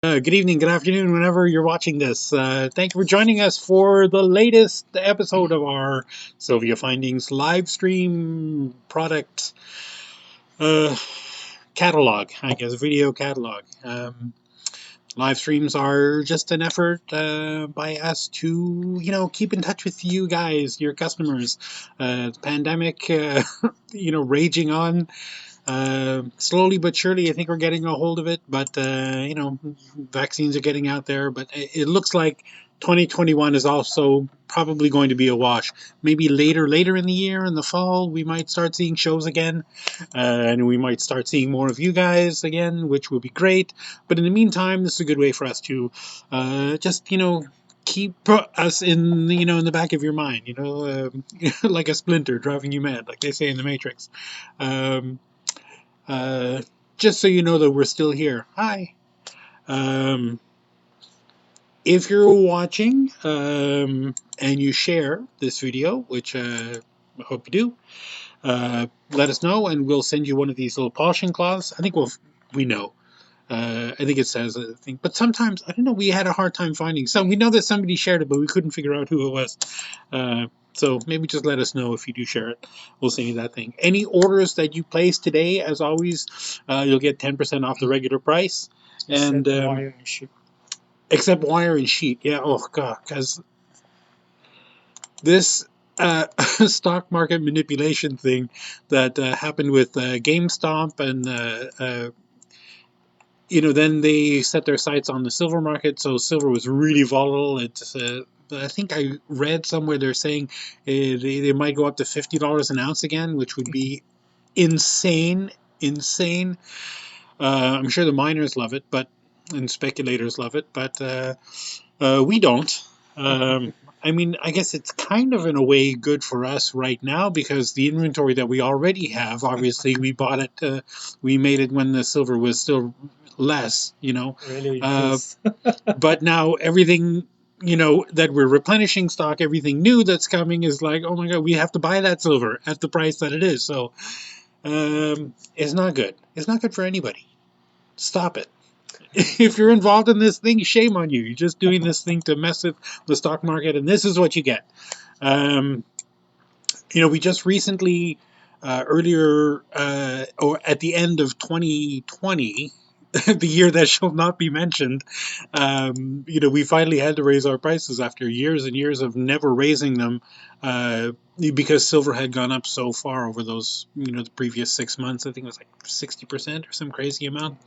Good evening, good afternoon, whenever you're watching this. Thank you for joining us for the latest episode of our SilviaFindings live stream product uh, catalog, I guess, video catalog. Live streams are just an effort by us to, keep in touch with you guys, your customers. The pandemic, raging on. Slowly but surely, I think we're getting a hold of it. But vaccines are getting out there. But it looks like 2021 is also probably going to be a wash. Maybe later in the year, in the fall, we might start seeing shows again, and we might start seeing more of you guys again, which will be great. But in the meantime, this is a good way for us to just keep us in in the back of your mind, like a splinter driving you mad, like they say in the Matrix. Um, uh, just so you know that we're still here. Hi. Um, if you're watching and you share this video, which I hope you do, let us know and we'll send you one of these little polishing cloths. We know. I think it says a thing, but sometimes I don't know. We had a hard time finding some. We know that somebody shared it, but we couldn't figure out who it was. So maybe just let us know if you do share it. We'll send you that thing. Any orders that you place today, as always, you'll get 10% off the regular price. And Except wire and sheet. except wire and sheet. Yeah. Oh god, because this stock market manipulation thing that happened with GameStop and then they set their sights on the silver market. So silver was really volatile. I think I read somewhere they're saying they might go up to $50 an ounce again, which would be insane, insane. I'm sure the miners love it, and speculators love it, but we don't. I mean, I guess it's kind of in a way good for us right now because the inventory that we already have, obviously, we bought it, we made it when the silver was still less, Really Uh, increased. but now everything, that we're replenishing stock, everything new that's coming is like, oh my God, we have to buy that silver at the price that it is. So it's not good. It's not good for anybody. Stop it. If you're involved in this thing, shame on you. You're just doing this thing to mess with the stock market, and this is what you get. Um, we just recently, earlier, or at the end of 2020, the year that shall not be mentioned, we finally had to raise our prices after years and years of never raising them, because silver had gone up so far over those, the previous 6 months. I think it was like 60% or some crazy amount.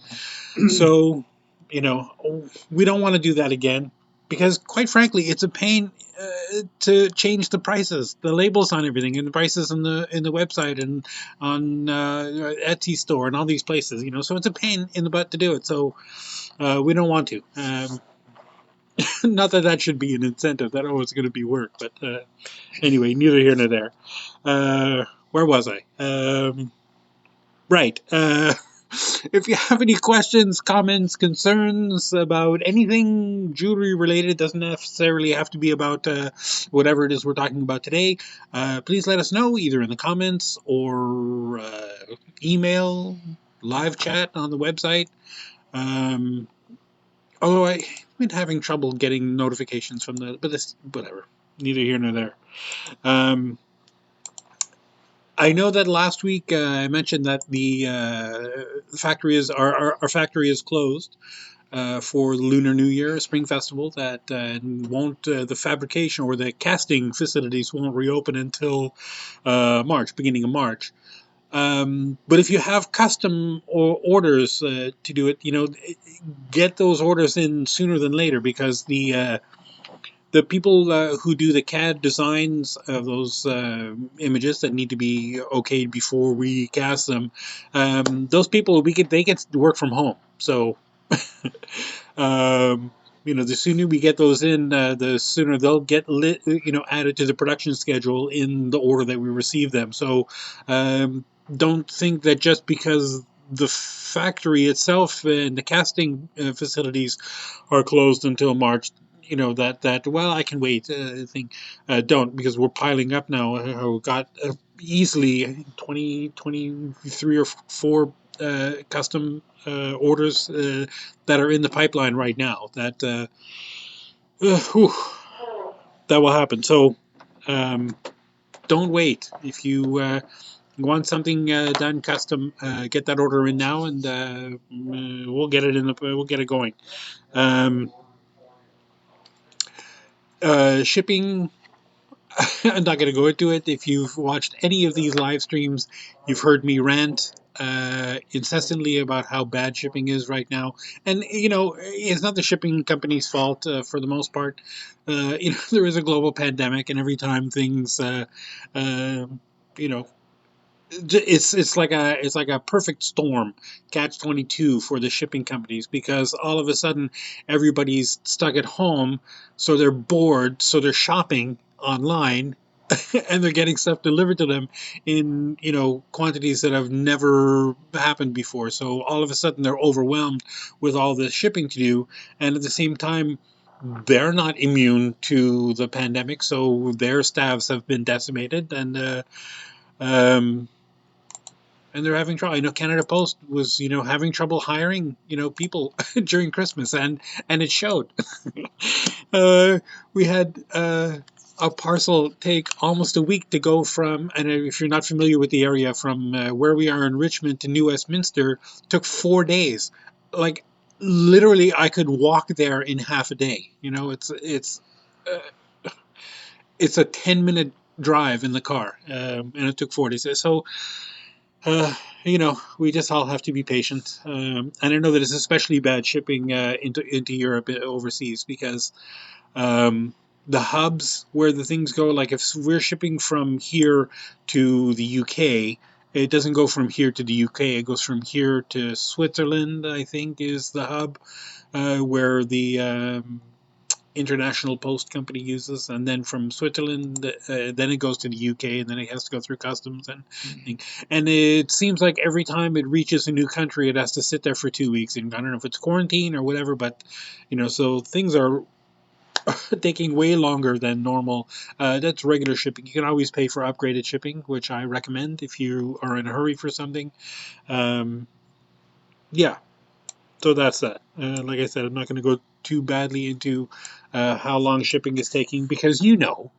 So, we don't want to do that again because, quite frankly, it's a pain to change the prices, the labels on everything, and the prices in the website and on Etsy store and all these places. So it's a pain in the butt to do it. So we don't want to. Not that that should be an incentive. That always going to be work. But anyway, neither here nor there. Where was I? Right. If you have any questions, comments, concerns about anything jewelry related, doesn't necessarily have to be about whatever it is we're talking about today, please let us know either in the comments or email, live chat on the website. Um, Although I've been having trouble getting notifications from but this, whatever, neither here nor there. Um, I know that last week I mentioned that the factory is our factory is closed for the Lunar New Year Spring Festival. That won't the fabrication or the casting facilities won't reopen until March, beginning of March. But if you have custom orders to do it, get those orders in sooner than later because the people who do the CAD designs of those images that need to be okayed before we cast them, those people they get to work from home. So, the sooner we get those in, the sooner they'll get added to the production schedule in the order that we receive them. So, don't think that just because the factory itself and the casting facilities are closed until March, that well, I can wait thing. Don't, because we're piling up now. We've got easily 20, 23 or 4 custom orders that are in the pipeline right now. Whew, that will happen. So um, don't wait. If you want something done custom, get that order in now, and we'll get it we'll get it going. Um, Shipping. I'm not going to go into it. If you've watched any of these live streams, you've heard me rant incessantly about how bad shipping is right now. And, you know, it's not the shipping company's fault for the most part. You know, there is a global pandemic, and every time things, you know, it's like a perfect storm, catch 22 for the shipping companies, because all of a sudden everybody's stuck at home, so they're bored, so they're shopping online, and they're getting stuff delivered to them in, you know, quantities that have never happened before. So all of a sudden they're overwhelmed with all this shipping to do, and at the same time they're not immune to the pandemic, so their staffs have been decimated, um, and they're having trouble. I know Canada Post was, you know, having trouble hiring, you know, people during Christmas, and it showed. uh, we had a parcel take almost a week to go from, and if you're not familiar with the area, from where we are in Richmond to New Westminster, took 4 days. Like literally, I could walk there in half a day. You know, it's a 10-minute drive in the car, and it took 4 days. So uh, you know, we just all have to be patient. And I know that it's especially bad shipping into Europe overseas, because um, the hubs where the things go, like if we're shipping from here to the UK, it doesn't go from here to the UK. It goes from here to Switzerland, I think, is the hub where the international post company uses, and then from Switzerland, then it goes to the UK, and then it has to go through customs and it seems like every time it reaches a new country, it has to sit there for 2 weeks, and I don't know if it's quarantine or whatever, but you know, so things are taking way longer than normal. That's regular shipping. You can always pay for upgraded shipping, which I recommend if you are in a hurry for something. Um, yeah, so that's that. Like I said, I'm not going to go too badly into how long shipping is taking, because you know,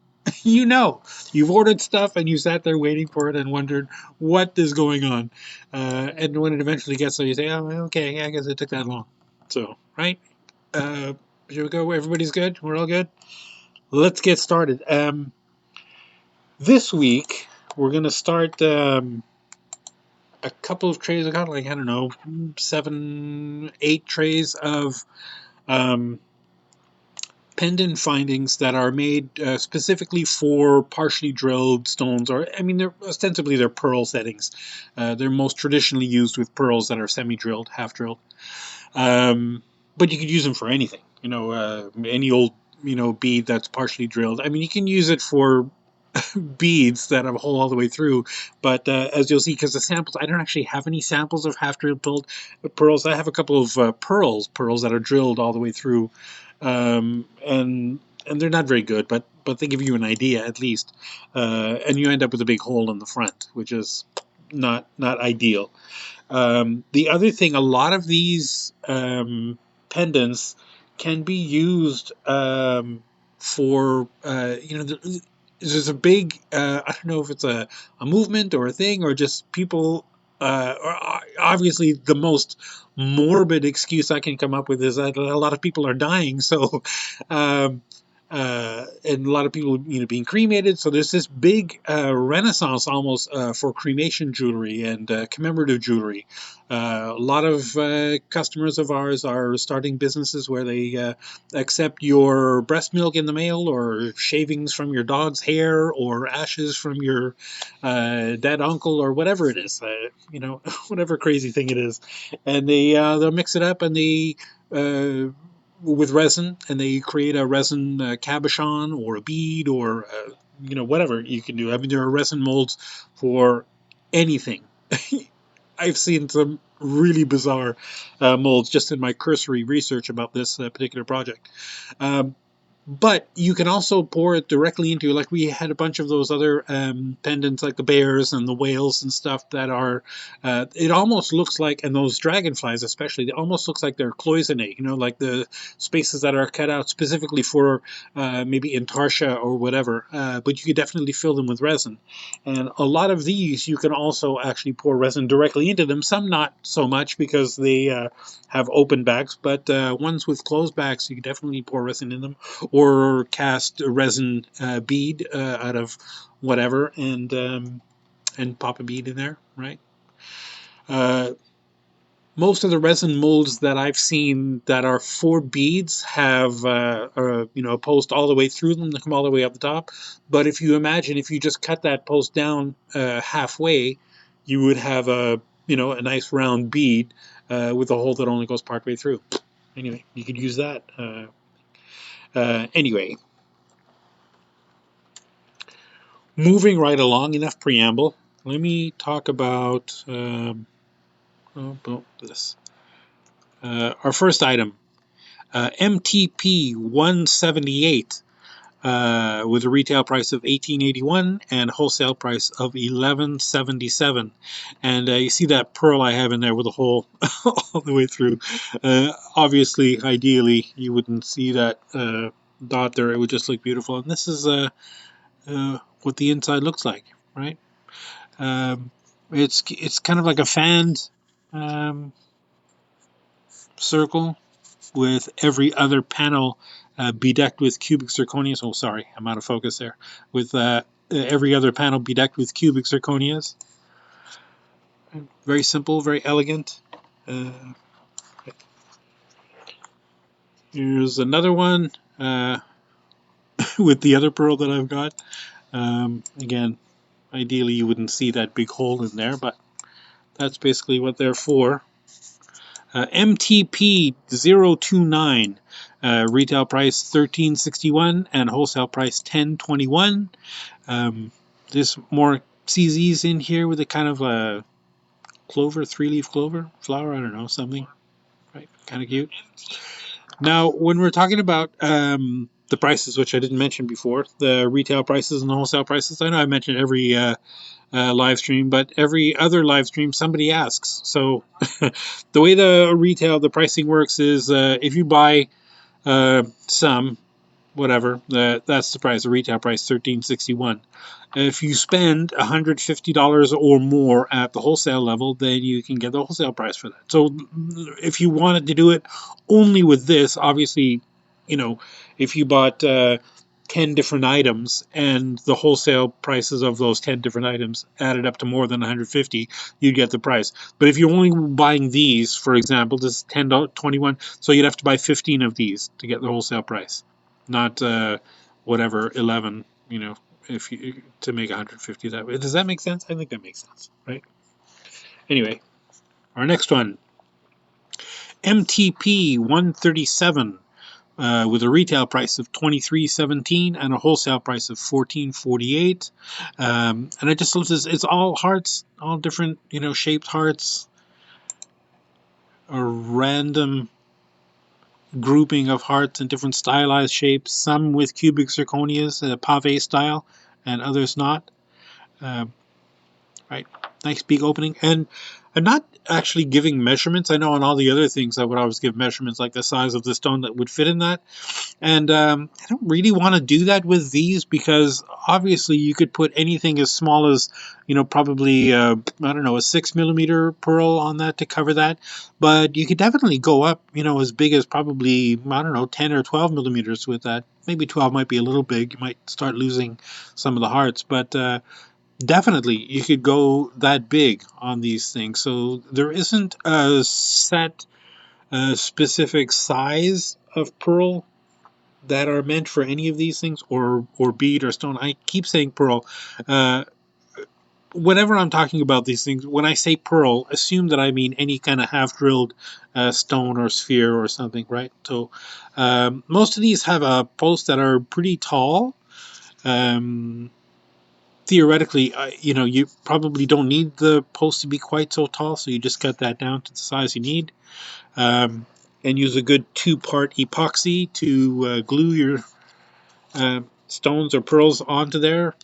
you know, you've ordered stuff and you sat there waiting for it and wondered what is going on. And when it eventually gets there, you say, "Oh, okay, I guess it took that long." So, right? Here we go. Everybody's good. We're all good. Let's get started. This week we're going to start a couple of trays. I got, like, I don't know, 7, 8 trays of um, pendant findings that are made specifically for partially drilled stones, or I mean, they're ostensibly they're pearl settings. They're most traditionally used with pearls that are semi-drilled, half-drilled. But you could use them for anything. You know, any old, you know, bead that's partially drilled. I mean, you can use it for beads that have a hole all the way through. But as you'll see, because the samples, I don't actually have any samples of half drilled pearls. I have a couple of pearls that are drilled all the way through, and they're not very good, but they give you an idea at least. And you end up with a big hole in the front, which is not ideal. The other thing, a lot of these pendants can be used for, you know, there's a big, I don't know if it's a movement or a thing or just people. Obviously, the most morbid excuse I can come up with is that a lot of people are dying. So, um, and a lot of people, you know, being cremated. So there's this big renaissance almost for cremation jewelry and commemorative jewelry. A lot of customers of ours are starting businesses where they accept your breast milk in the mail, or shavings from your dog's hair, or ashes from your dead uncle, or whatever it is, you know, whatever crazy thing it is, and they'll mix it up, and they uh, with resin, and they create a resin cabochon or a bead, or you know, whatever you can do. I mean, there are resin molds for anything. I've seen some really bizarre molds just in my cursory research about this particular project. Um, But you can also pour it directly into, like we had a bunch of those other pendants, like the bears and the whales and stuff that are, it almost looks like, and those dragonflies especially, it almost looks like they're cloisonné, like the spaces that are cut out specifically for maybe intarsia or whatever. But you could definitely fill them with resin. And a lot of these, you can also actually pour resin directly into them. Some not so much because they have open backs, but ones with closed backs, you can definitely pour resin in them, or cast a resin bead out of whatever and pop a bead in there, right? Uh, Most of the resin molds that I've seen that are for beads have a post all the way through them to come all the way up the top. But if you imagine, if you just cut that post down halfway, you would have a nice round bead with a hole that only goes partway through. Anyway, you could use that. Anyway, moving right along, enough preamble. Let me talk about this. Our first item, MTP 178, with a retail price of $18.81 and wholesale price of $11.77. And you see that pearl I have in there with a hole all the way through. Obviously, ideally, you wouldn't see that dot there. It would just look beautiful. And this is what the inside looks like, right? Um, it's kind of like a fanned um, circle with every other panel bedecked with cubic zirconias. Oh, sorry, I'm out of focus there. With every other panel bedecked with cubic zirconias. Very simple, very elegant. Uh, Here's another one with the other pearl that I've got. Again, ideally you wouldn't see that big hole in there, but that's basically what they're for. MTP 029, retail price $13.61 and wholesale price $10.21. There's more CZs in here with a kind of a clover, three-leaf clover flower. I don't know, something, right? Kind of cute. Now, when we're talking about the prices, which I didn't mention before, the retail prices and the wholesale prices, I know I mentioned every live stream, but every other live stream somebody asks. So the way the pricing works is if you buy some, whatever, that's the price, the retail price, $13.61. If you spend $150 or more at the wholesale level, then you can get the wholesale price for that. So if you wanted to do it only with this, obviously, if you bought 10 different items and the wholesale prices of those 10 different items added up to more than 150, you'd get the price. But if you're only buying these, for example, this is $10.21, so you'd have to buy 15 of these to get the wholesale price, not whatever 11, if you to make 150 that way. Does that make sense? I think that makes sense, right? Anyway, our next one, MTP 137, with a retail price of $23.17 and a wholesale price of $14.48. And I just love this. It's all hearts, all different shaped hearts, a random grouping of hearts in different stylized shapes. Some with cubic zirconias, pave style, and others not. Right, nice big opening. And I'm not actually giving measurements. I know on all the other things I would always give measurements, like the size of the stone that would fit in that. And I don't really want to do that with these because obviously you could put anything as small as, probably, I don't know, a 6mm pearl on that to cover that. But you could definitely go up, as big as probably, I don't know, 10 or 12mm with that. Maybe 12 might be a little big. You might start losing some of the hearts. But definitely you could go that big on these things. So there isn't a set specific size of pearl that are meant for any of these things, or bead or stone. I keep saying pearl. Whenever I'm talking about these things, when I say pearl, assume that I mean any kind of half drilled stone or sphere or something, right? So most of these have a post that are pretty tall. Theoretically, you probably don't need the post to be quite so tall, so you just cut that down to the size you need. And use a good 2-part epoxy to glue your stones or pearls onto there.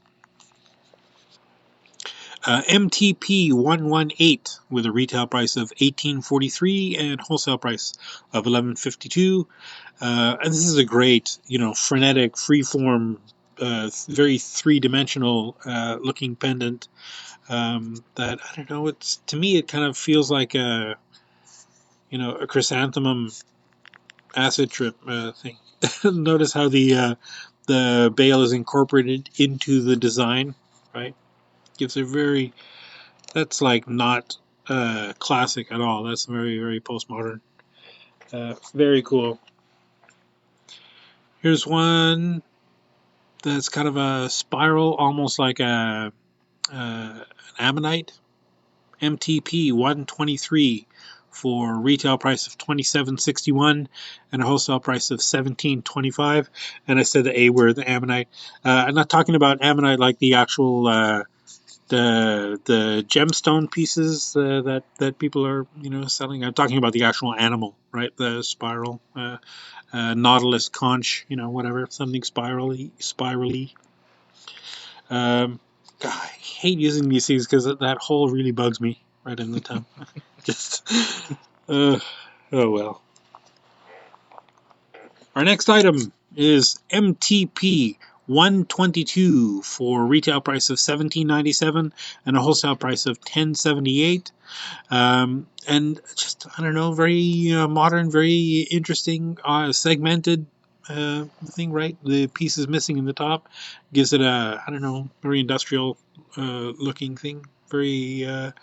MTP 118 with a retail price of $18.43 and wholesale price of $11.52. And this is a great, frenetic, freeform, very three-dimensional looking pendant. That, I don't know. It's, to me, it kind of feels like a chrysanthemum acid trip thing. Notice how the bail is incorporated into the design, right? Gives a very, that's like not classic at all. That's very, very postmodern. Very cool. Here's one that's kind of a spiral, almost like an ammonite. MTP 123 for retail price of $27.61 and a wholesale price of $17.25. And I said the A word, the ammonite. I'm not talking about ammonite like the actual the gemstone pieces that people are selling. I'm talking about the actual animal, right? The spiral, nautilus conch, whatever, something spirally. God, I hate using these things because that hole really bugs me right in the tongue. Just, oh well. Our next item is MTP 122 for retail price of $17.97 and a wholesale price of $10.78. And just, I don't know, very modern, very interesting, segmented thing, right? The piece is missing in the top, gives it a, I don't know, very industrial looking thing. Very, I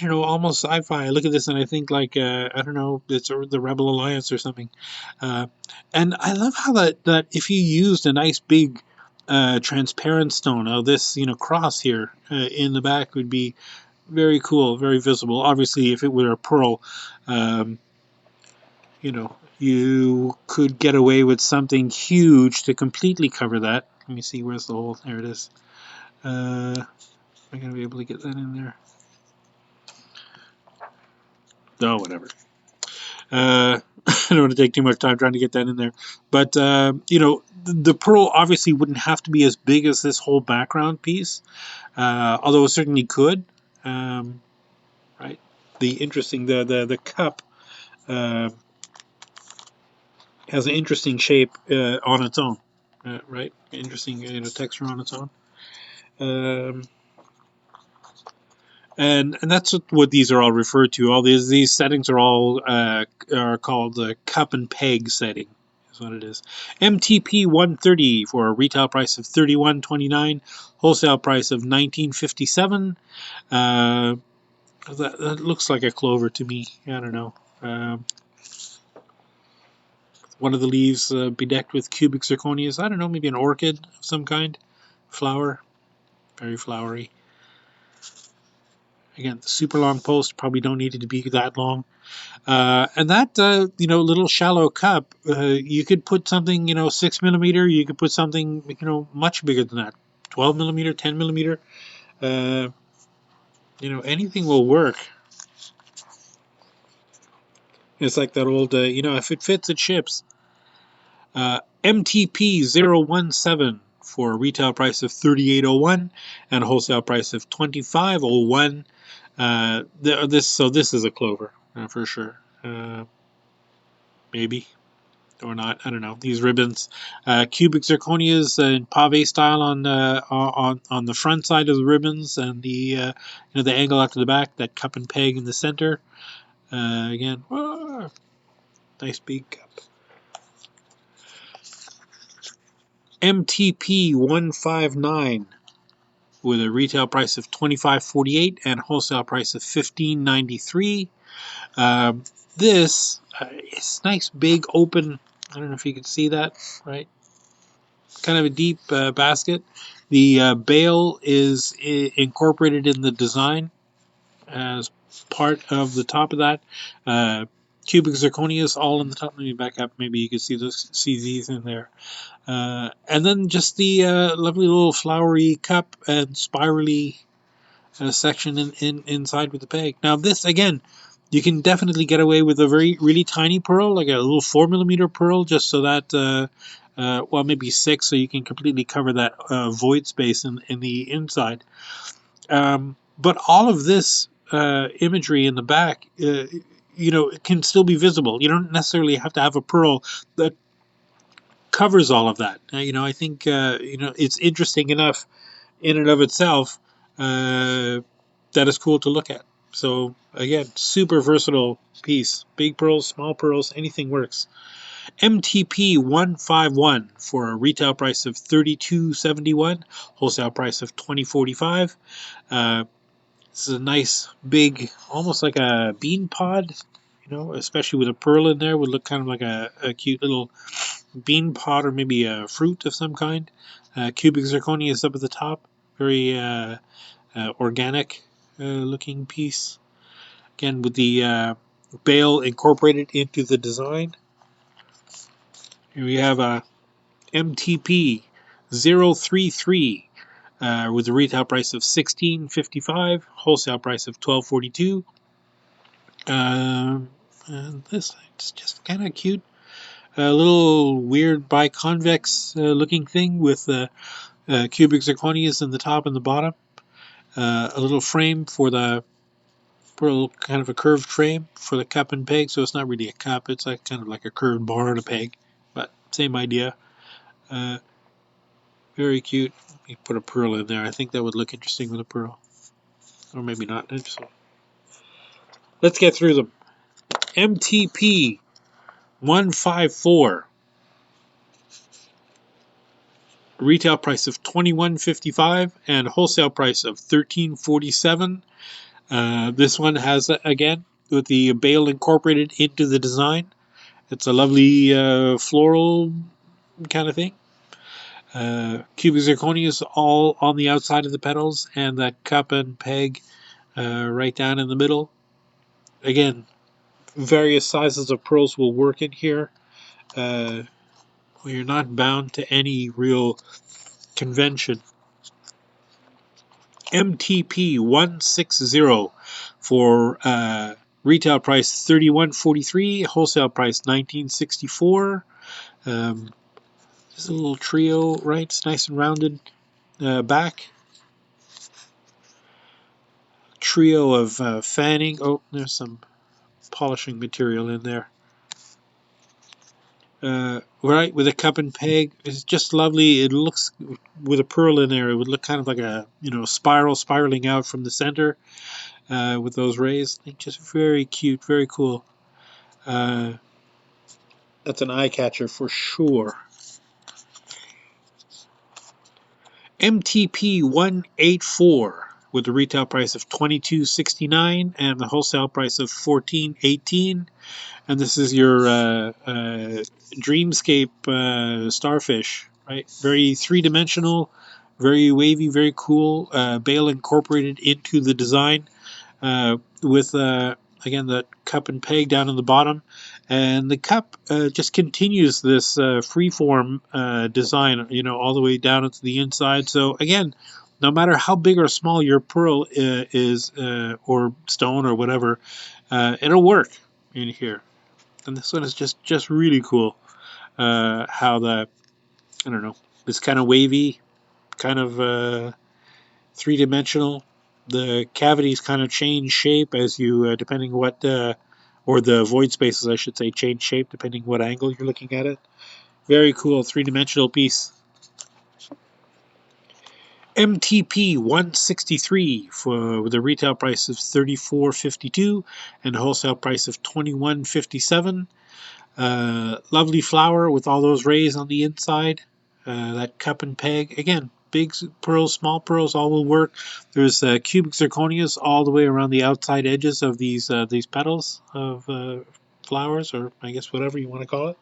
don't know, almost sci-fi. I look at this and I think like, I don't know, it's the Rebel Alliance or something. And I love how that if you used a nice big transparent stone, this, cross here in the back would be very cool, very visible. Obviously, if it were a pearl, um, you could get away with something huge to completely cover that. Let me see, where's the hole? There it is. Am I going to be able to get that in there? No, whatever. I don't want to take too much time trying to get that in there. But, the pearl obviously wouldn't have to be as big as this whole background piece, although it certainly could. Right? The cup has an interesting shape on its own, right? Interesting texture on its own. And that's what these are all referred to. All these settings are all are called the cup and peg setting. Is what it is. MTP 130 for a retail price of $31.29, wholesale price of $19.57. That looks like a clover to me. I don't know. One of the leaves bedecked with cubic zirconias. I don't know, maybe an orchid of some kind. Flower, very flowery. Again, the super long post, probably don't need it to be that long. And that, little shallow cup, you could put something, 6 millimeter. You could put something, much bigger than that. 12 millimeter, 10 millimeter. Anything will work. It's like that old, if it fits, it ships. MTP 017 for a retail price of $38.01 and a wholesale price of $25.01. This is a clover for sure. Maybe or not. I don't know. These ribbons, cubic zirconias in pave style on the front side of the ribbons, and the the angle out to the back. That cup and peg in the center. Again, nice big cup. MTP 159 with a retail price of $25.48 and wholesale price of $15.93. This is nice, big, open. I don't know if you can see that, right? Kind of a deep basket. The bail is incorporated in the design as part of the top of that. Cubic zirconias all in the top. Let me back up. Maybe you can see these in there. And then just the lovely little flowery cup and spirally section inside with the peg. Now this, again, You can definitely get away with a really tiny pearl, like a little 4mm pearl, just so that, well, maybe 6, so you can completely cover that void space in the inside. But all of this imagery in the back, it can still be visible. You don't necessarily have to have a pearl that covers all of that. I think it's interesting enough in and of itself that is cool to look at. So again, super versatile piece. Big pearls, small pearls, anything works. MTP 151 for a retail price of $32.71, wholesale price of $20.45. This is a nice big, almost like a bean pod. Especially with a pearl in there, would look kind of like a cute little bean pod or maybe a fruit of some kind. Cubic zirconia is up at the top. Very organic looking piece. Again, with the bale incorporated into the design. Here we have a MTP 033 with a retail price of $16.55, wholesale price of $12.42. And this it's just kind of cute. A little weird biconvex looking thing with cubic zirconias in the top and the bottom. A little frame for a little kind of a curved frame for the cup and peg, so it's not really a cup, it's like kind of like a curved bar and a peg, but same idea. Uh, Very cute. You put a pearl in there. I think that would look interesting with a pearl, or maybe not. Let's get through them. MTP 154. Retail price of $21.55 and wholesale price of $13.47. This one has, again, with the bale incorporated into the design. It's a lovely floral kind of thing. Cubic zirconia is all on the outside of the petals, and that cup and peg right down in the middle. Again, various sizes of pearls will work in here. You're not bound to any real convention. MTP 160 for retail price $31.43, wholesale price $19.64. Just a little trio, right? It's nice and rounded back. Trio of fanning. Oh, there's some polishing material in there. Right, with a cup and peg. It's just lovely. It looks, with a pearl in there, it would look kind of like a spiraling out from the center with those rays. I think just very cute, very cool. That's an eye catcher for sure. MTP 184 with the retail price of $22.69 and the wholesale price of $14.18. And this is your dreamscape starfish, right? Very three-dimensional, very wavy, very cool. Bale incorporated into the design with, again, the cup and peg down in the bottom. And the cup just continues this freeform design, all the way down into the inside. So, again, no matter how big or small your pearl is, or stone or whatever, it'll work in here. And this one is just really cool. How I don't know, it's kind of wavy, kind of three-dimensional. The cavities kind of change shape as you, depending what, or the void spaces, I should say, change shape depending what angle you're looking at it. Very cool three-dimensional piece. MTP 163 with a retail price of $34.52 and a wholesale price of $21.57. Lovely flower with all those rays on the inside. That cup and peg. Again, big pearls, small pearls, all will work. There's cubic zirconias all the way around the outside edges of these petals of flowers, or I guess whatever you want to call it.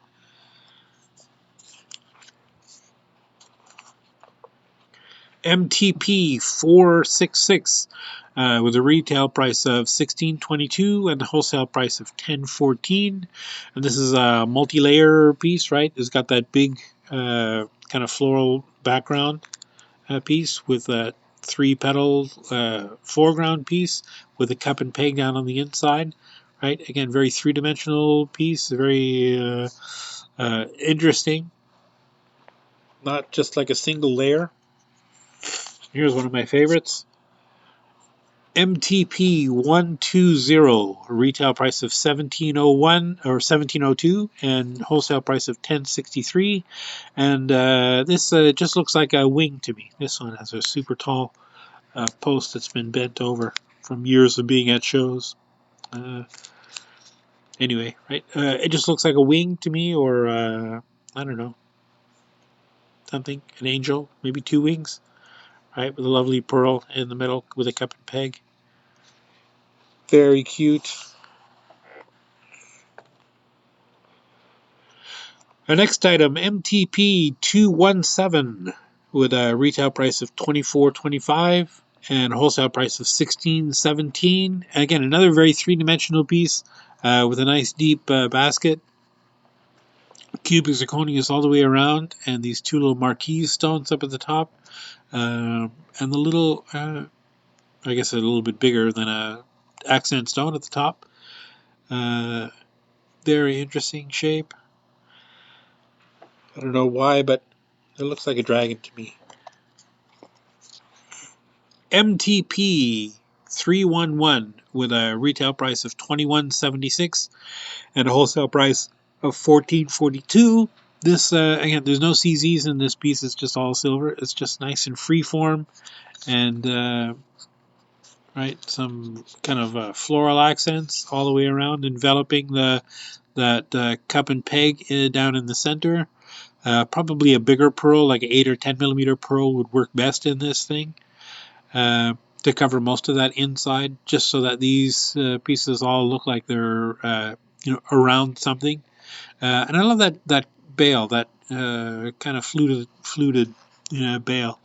MTP 466 with a retail price of $16.22 and a wholesale price of $10.14. And this is a multi-layer piece, right? It's got that big kind of floral background piece with a 3-petal foreground piece with a cup and peg down on the inside. right? Again, very three-dimensional piece, very interesting. Not just like a single layer. Here's one of my favorites. MTP 120, retail price of 1701 or 1702 and wholesale price of 1063. And this just looks like a wing to me. This one has a super tall post that's been bent over from years of being at shows. Anyway, right? It just looks like a wing to me, or I don't know, something, an angel, maybe two wings, right? With a lovely pearl in the middle with a cup and peg. Very cute. Our next item, MTP 217, with a retail price of $24.25 and a wholesale price of $16.17. And again, another very three-dimensional piece with a nice deep basket. Cubic zirconias all the way around, and these two little marquise stones up at the top, and the little, I guess a little bit bigger than a accent stone at the top. Very interesting shape. I don't know why, but it looks like a dragon to me. MTP 311 with a retail price of $21.76 and a wholesale price of $14.42. This again, there's no CZs in this piece. It's just all silver. It's just nice and free form, and right, some kind of floral accents all the way around, enveloping that cup and peg down in the center. Probably a bigger pearl, like an 8 or 10 millimeter pearl, would work best in this thing to cover most of that inside, just so that these pieces all look like they're around something. And I love that bail, that kind of fluted bail.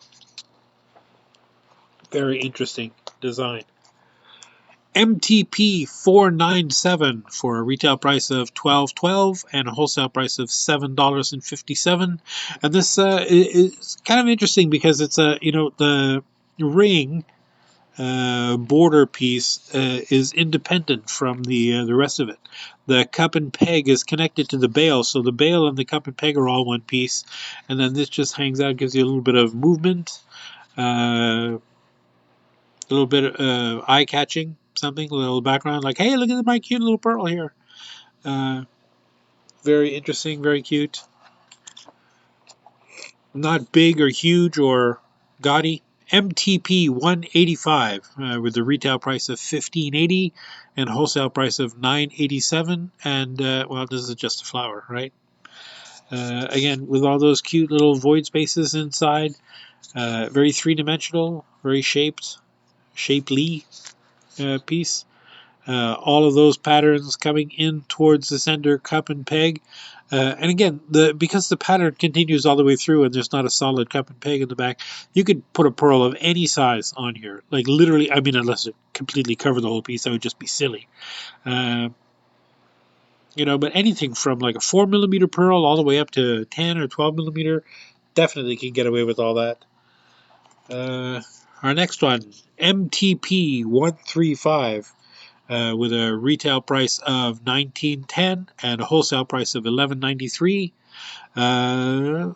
Very interesting design. MTP 497 for a retail price of $12.12 and a wholesale price of $7.57. And this is kind of interesting because it's the ring border piece is independent from the rest of it. The cup and peg is connected to the bail, so the bail and the cup and peg are all one piece, and then this just hangs out, gives you a little bit of movement, a little bit eye-catching, something, a little background, like, hey, look at my cute little pearl here. Very interesting, very cute. Not big or huge or gaudy. MTP 185 with the retail price of $15.80 and wholesale price of $9.87. And well, this is just a flower, right? Again, with all those cute little void spaces inside, very three-dimensional, very shapely piece. All of those patterns coming in towards the center cup and peg. And again, because the pattern continues all the way through and there's not a solid cup and peg in the back, you could put a pearl of any size on here. Like literally, I mean, unless it completely covered the whole piece, that would just be silly. But anything from like a 4 millimeter pearl all the way up to 10 or 12 millimeter, definitely can get away with all that. Our next one, MTP 135. With a retail price of $19.10 and a wholesale price of $11.93. I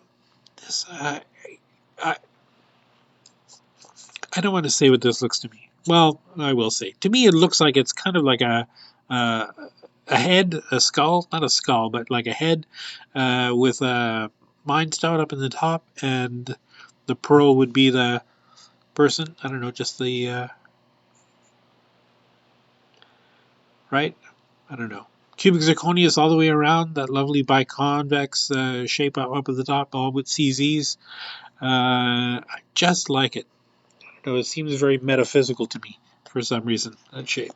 don't want to say what this looks to me. Well, I will say. To me, it looks like it's kind of like a head, a skull, not a skull, but like a head with a mind stone up in the top, and the pearl would be the person. I don't know, just the right? I don't know. Cubic zirconias all the way around, that lovely biconvex shape up at the top, all with CZs. I just like it. It seems very metaphysical to me for some reason, that shape.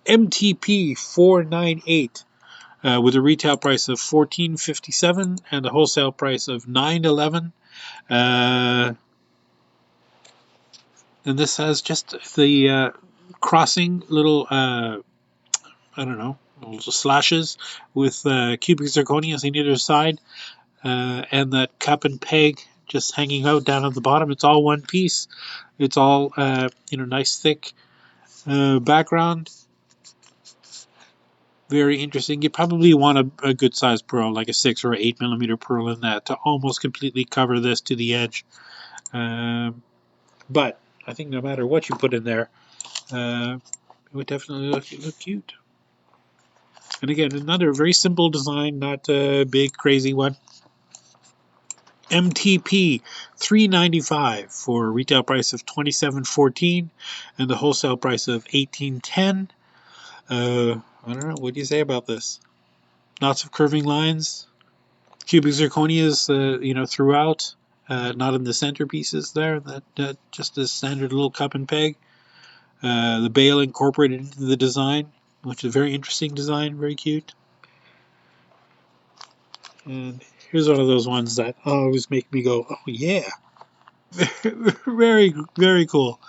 MTP 498 with a retail price of $14.57 and a wholesale price of $9.11. And this has just the crossing little I don't know, little slashes with cubic zirconias on either side, and that cup and peg just hanging out down at the bottom. It's all one piece. It's all nice thick background. Very interesting. You probably want a good sized pearl, like a 6 or 8 millimeter pearl in that, to almost completely cover this to the edge. But I think no matter what you put in there, it would definitely look cute. And again, another very simple design, not a big crazy one. MTP $3.95 for a retail price of $27.14 and the wholesale price of $18.10. I don't know. What do you say about this? Lots of curving lines, cubic zirconias, throughout. Not in the centerpieces there. That just a standard little cup and peg. The bail incorporated into the design, which is a very interesting design, very cute. And here's one of those ones that always make me go, oh yeah. Very, very cool.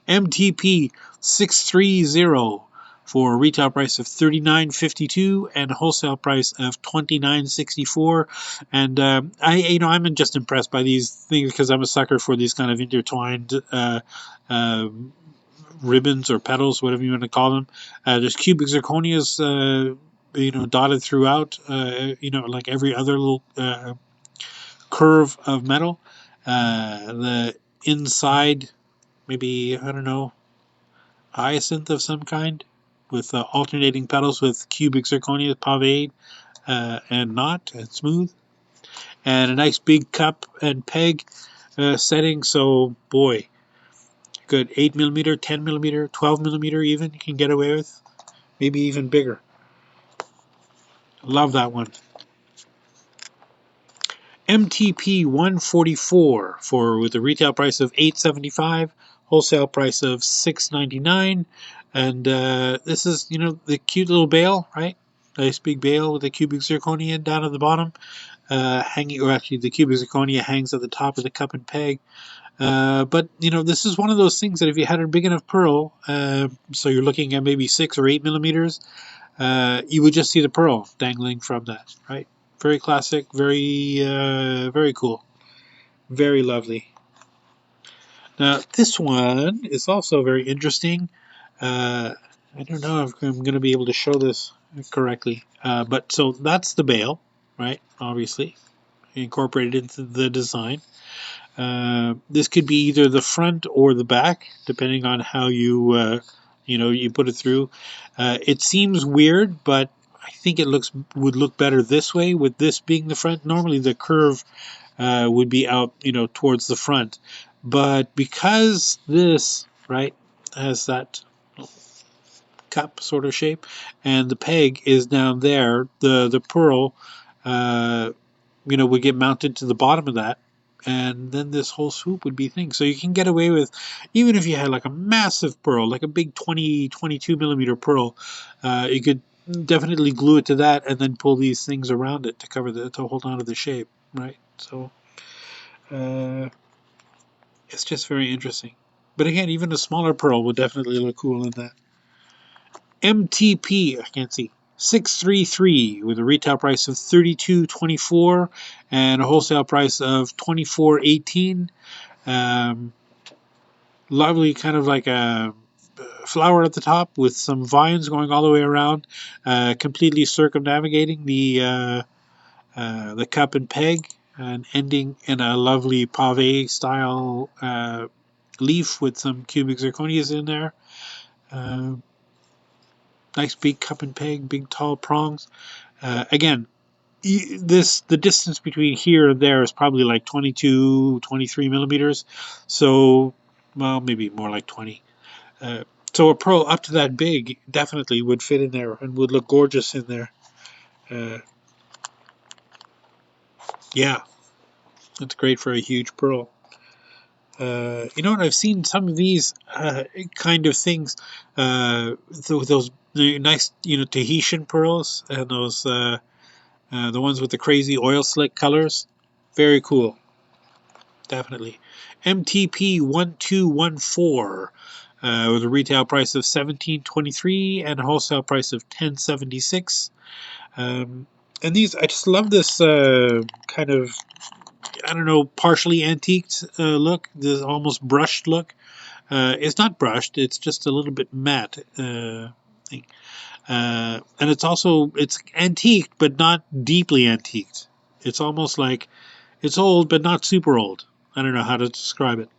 MTP 630 for a retail price of $39.52 and a wholesale price of $29.64. And I'm just impressed by these things because I'm a sucker for these kind of intertwined uh, ribbons or petals, whatever you want to call them. There's cubic zirconias, dotted throughout. Like every other little curve of metal. The inside, maybe, I don't know, hyacinth of some kind with alternating petals with cubic zirconia paved and not and smooth. And a nice big cup and peg setting. So, boy, good 8 millimeter, 10 millimeter, 12 millimeter even you can get away with. Maybe even bigger. Love that one. MTP 144 for with a retail price of $8.75, wholesale price of $6.99, and this is the cute little bail, right? Nice big bail with a cubic zirconia down at the bottom, hanging, or actually the cubic zirconia hangs at the top of the cup and peg. But this is one of those things that if you had a big enough pearl, so you're looking at maybe 6 or 8 millimeters, you would just see the pearl dangling from that, right? Very classic, very cool, very lovely. Now this one is also very interesting. I don't know if I'm going to be able to show this correctly, but so that's the bail, right? Obviously incorporated into the design. This could be either the front or the back, depending on how you put it through. It seems weird, but I think it would look better this way, with this being the front. Normally, the curve would be out, towards the front, but because this right has that cup sort of shape, and the peg is down there, the pearl, uh, would get mounted to the bottom of that, and then this whole swoop would be things. So you can get away with, even if you had like a massive pearl, like a big 22 millimeter pearl, you could definitely glue it to that and then pull these things around it to to hold on to the shape, right? So uh, it's just very interesting. But again, even a smaller pearl would definitely look cool in that. MTP, I can't see, 633 with a retail price of $32.24 and a wholesale price of $24.18. Lovely, kind of like a flower at the top with some vines going all the way around, completely circumnavigating the cup and peg, and ending in a lovely pave style leaf with some cubic zirconias in there. Uh, Nice big cup and peg, big tall prongs. Again, the distance between here and there is probably like 22, 23 millimeters. So, well, maybe more like 20. So a pearl up to that big definitely would fit in there and would look gorgeous in there. Uh, yeah, that's great for a huge pearl. What? I've seen some of these kind of things, those nice, Tahitian pearls and those the ones with the crazy oil slick colors. Very cool, definitely. MTP 1214 with a retail price of $17.23 and a wholesale price of $10.76. And these, I just love this kind of, I don't know, partially antiqued look, this almost brushed look. It's not brushed, it's just a little bit matte thing. And it's antiqued, but not deeply antiqued. It's almost like it's old, but not super old. I don't know how to describe it.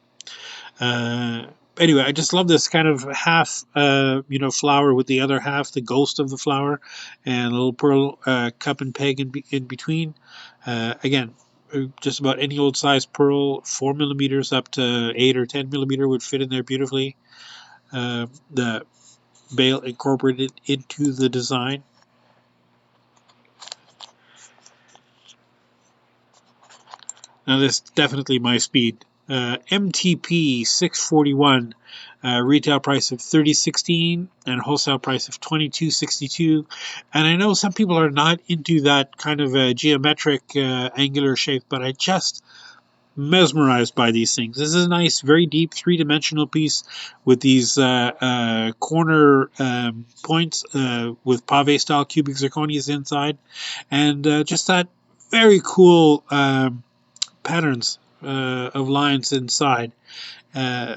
Uh, anyway, I just love this kind of half, flower with the other half, the ghost of the flower, and a little pearl cup and peg in between. Again, just about any old size pearl, 4 millimeters up to 8 or 10 millimeter would fit in there beautifully. The bail incorporated into the design. Now this is definitely my speed. MTP 641, retail price of 3016 and wholesale price of 2262. And I know some people are not into that kind of geometric angular shape, but I just mesmerized by these things. This is a nice, very deep three-dimensional piece with these corner points with pave-style cubic zirconias inside, and just that very cool patterns of lines inside. Uh,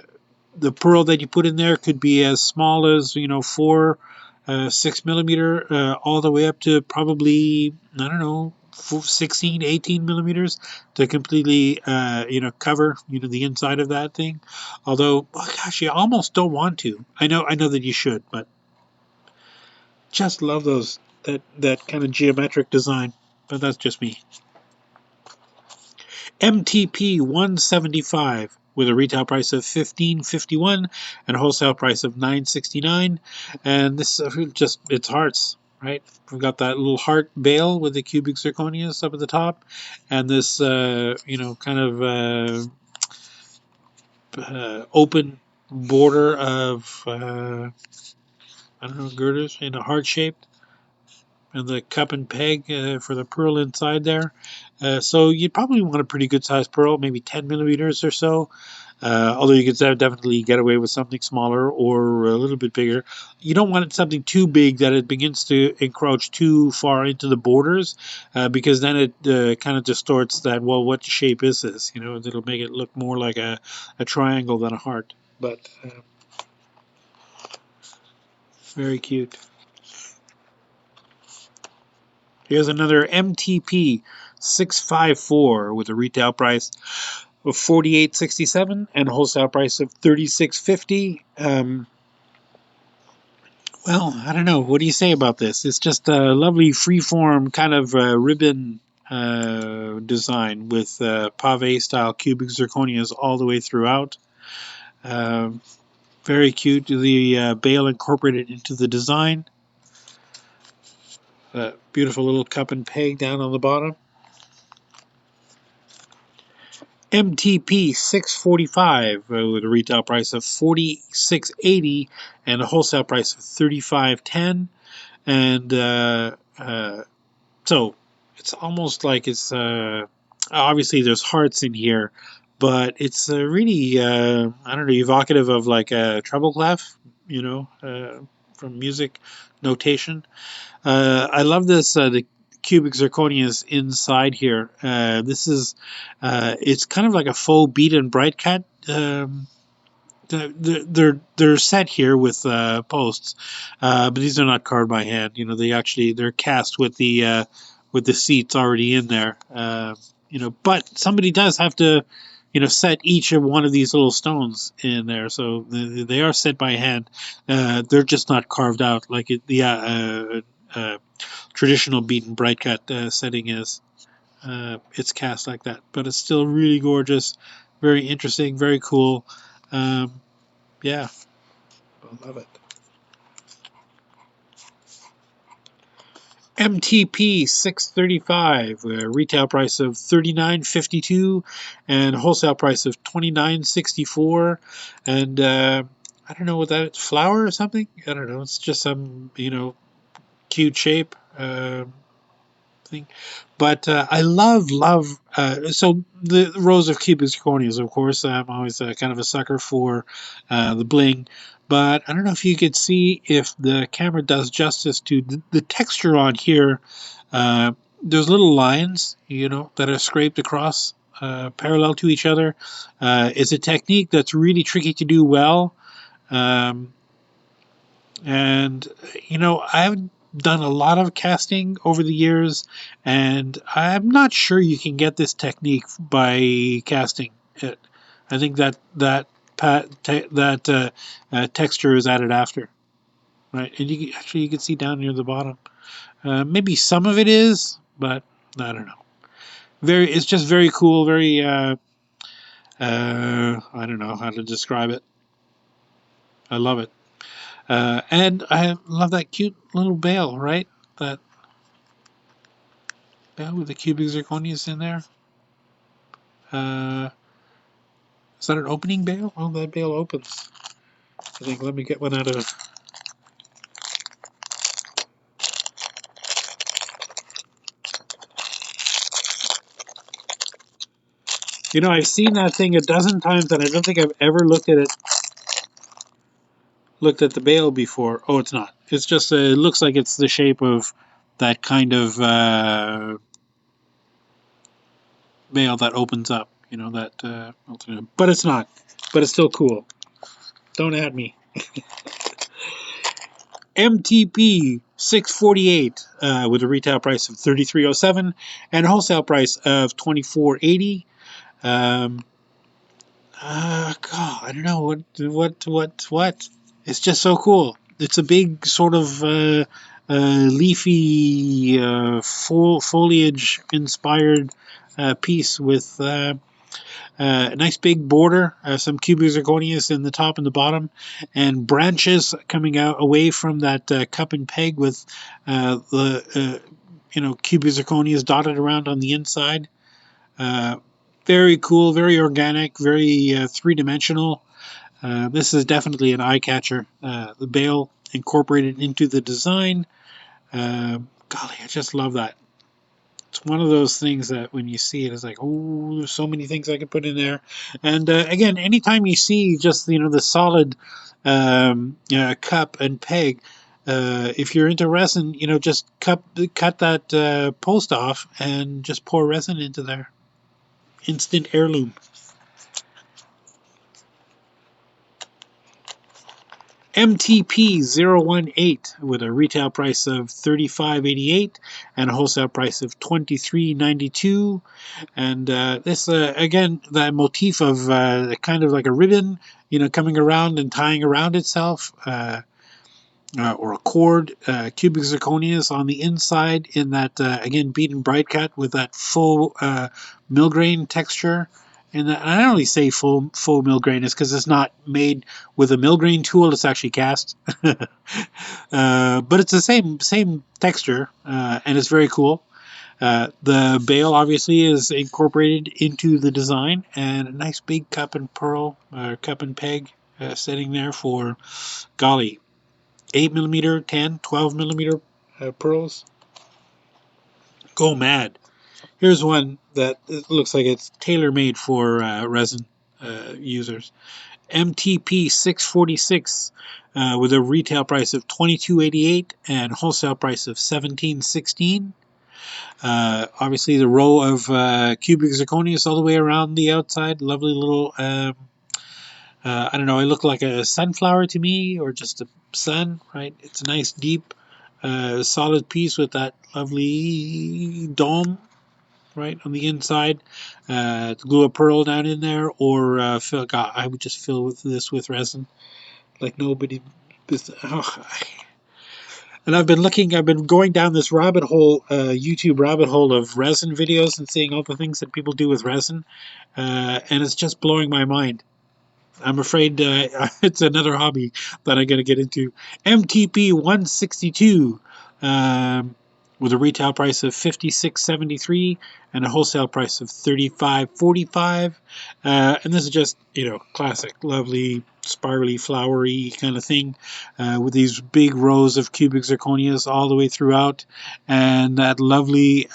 the pearl that you put in there could be as small as 6 millimeter, all the way up to probably, I don't know, 16, 18 millimeters to completely cover the inside of that thing. Although, oh gosh, you almost don't want to. I know that you should, but just love that kind of geometric design. But that's just me. MTP 175 with a retail price of 1551 and a wholesale price of 969. And this just it's hearts, right? We've got that little heart bail with the cubic zirconias up at the top, and this kind of open border of I don't know, girders in a heart shape, and the cup and peg for the pearl inside there. So you'd probably want a pretty good sized pearl, maybe 10 millimeters or so. Although you could definitely get away with something smaller or a little bit bigger. You don't want it something too big that it begins to encroach too far into the borders, because then it kind of distorts that. Well, what shape is this? It'll make it look more like a triangle than a heart. But very cute. Here's another MTP 654 with a retail price of 48.67 and a wholesale price of 36.50. Well, I don't know. What do you say about this? It's just a lovely freeform kind of ribbon design with pave style cubic zirconias all the way throughout. Uh, very cute. The bail incorporated into the design. Beautiful little cup and peg down on the bottom. MTP 645 with a retail price of 46.80 and a wholesale price of 35.10. And so it's almost like it's obviously there's hearts in here, but it's really I don't know, evocative of like a treble clef, from music notation. I love this the cubic zirconias inside here. This is it's kind of like a faux bead and bright cut. They're set here with posts, but these are not carved by hand. They're cast with the seats already in there. But somebody does have to set each of one of these little stones in there, so they are set by hand. They're just not carved out like the traditional bead and bright cut setting is. It's cast like that, but it's still really gorgeous, very interesting, very cool. Yeah, I love it. MTP 635, retail price of 39.52 and wholesale price of 29.64. And I don't know what that is, flower or something? I don't know. It's just some cute shape. Thing. But I love. So the rows of cubic zirconias, of course. I'm always kind of a sucker for the bling. But I don't know if you could see if the camera does justice to the texture on here. There's little lines, that are scraped across parallel to each other. It's a technique that's really tricky to do well. Um, And, I've done a lot of casting over the years, and I'm not sure you can get this technique by casting it. I think that texture is added after, right? And you can see down near the bottom. Maybe some of it is, but I don't know. It's just very cool. Very I don't know how to describe it. I love it. And I love that cute little bale, right? That bale with the cubic zirconias in there. Uh, is that an opening bale? Oh, that bale opens. I think. Let me get one out of. I've seen that thing a dozen times, and I don't think I've ever looked at the bale before. Oh, it's not. It's just it looks like it's the shape of that kind of bale that opens up. That. But it's not. But it's still cool. Don't at me. MTP 648 with a retail price of 33.07 and a wholesale price of 24.80. God, I don't know what. It's just so cool. It's a big sort of leafy foliage inspired piece with a nice big border, some cubic zirconias in the top and the bottom, and branches coming out away from that cup and peg with the cubic zirconias dotted around on the inside. Uh, Very cool, very organic, very three-dimensional. This is definitely an eye catcher. The bale incorporated into the design. Golly, I just love that. It's one of those things that when you see it, it's like, oh, there's so many things I could put in there. And again, anytime you see just the solid cup and peg, if you're into resin, just cut that post off and just pour resin into there. Instant heirloom. MTP 018 with a retail price of $35.88 and a wholesale price of $23.92. And this again, that motif of kind of like a ribbon, coming around and tying around itself. Or a cord, cubic zirconias on the inside in that, again, beaten bright cut with that full mill grain texture. And I only say full mill grain is because it's not made with a mill grain tool; it's actually cast. But it's the same texture, and it's very cool. The bale obviously is incorporated into the design, and a nice big cup and pearl, cup and peg, sitting there for golly, 8mm, 10, 12mm pearls. Go mad. Here's one that looks like it's tailor-made for resin users. MTP 646 with a retail price of $22.88 and wholesale price of $17.16. Obviously, the row of cubic zirconias all the way around the outside. Lovely little I don't know, it looked like a sunflower to me, or just a sun, right? It's a nice, deep, solid piece with that lovely dome, right, on the inside. Glue a pearl down in there, or God, I would just fill this with resin like nobody. Oh, and I've been going down this rabbit hole, YouTube rabbit hole of resin videos and seeing all the things that people do with resin, and it's just blowing my mind. I'm afraid it's another hobby that I'm going to get into. MTP 162 with a retail price of $56.73 and a wholesale price of $35.45. And this is just, classic, lovely, spirally, flowery kind of thing with these big rows of cubic zirconias all the way throughout, and that lovely,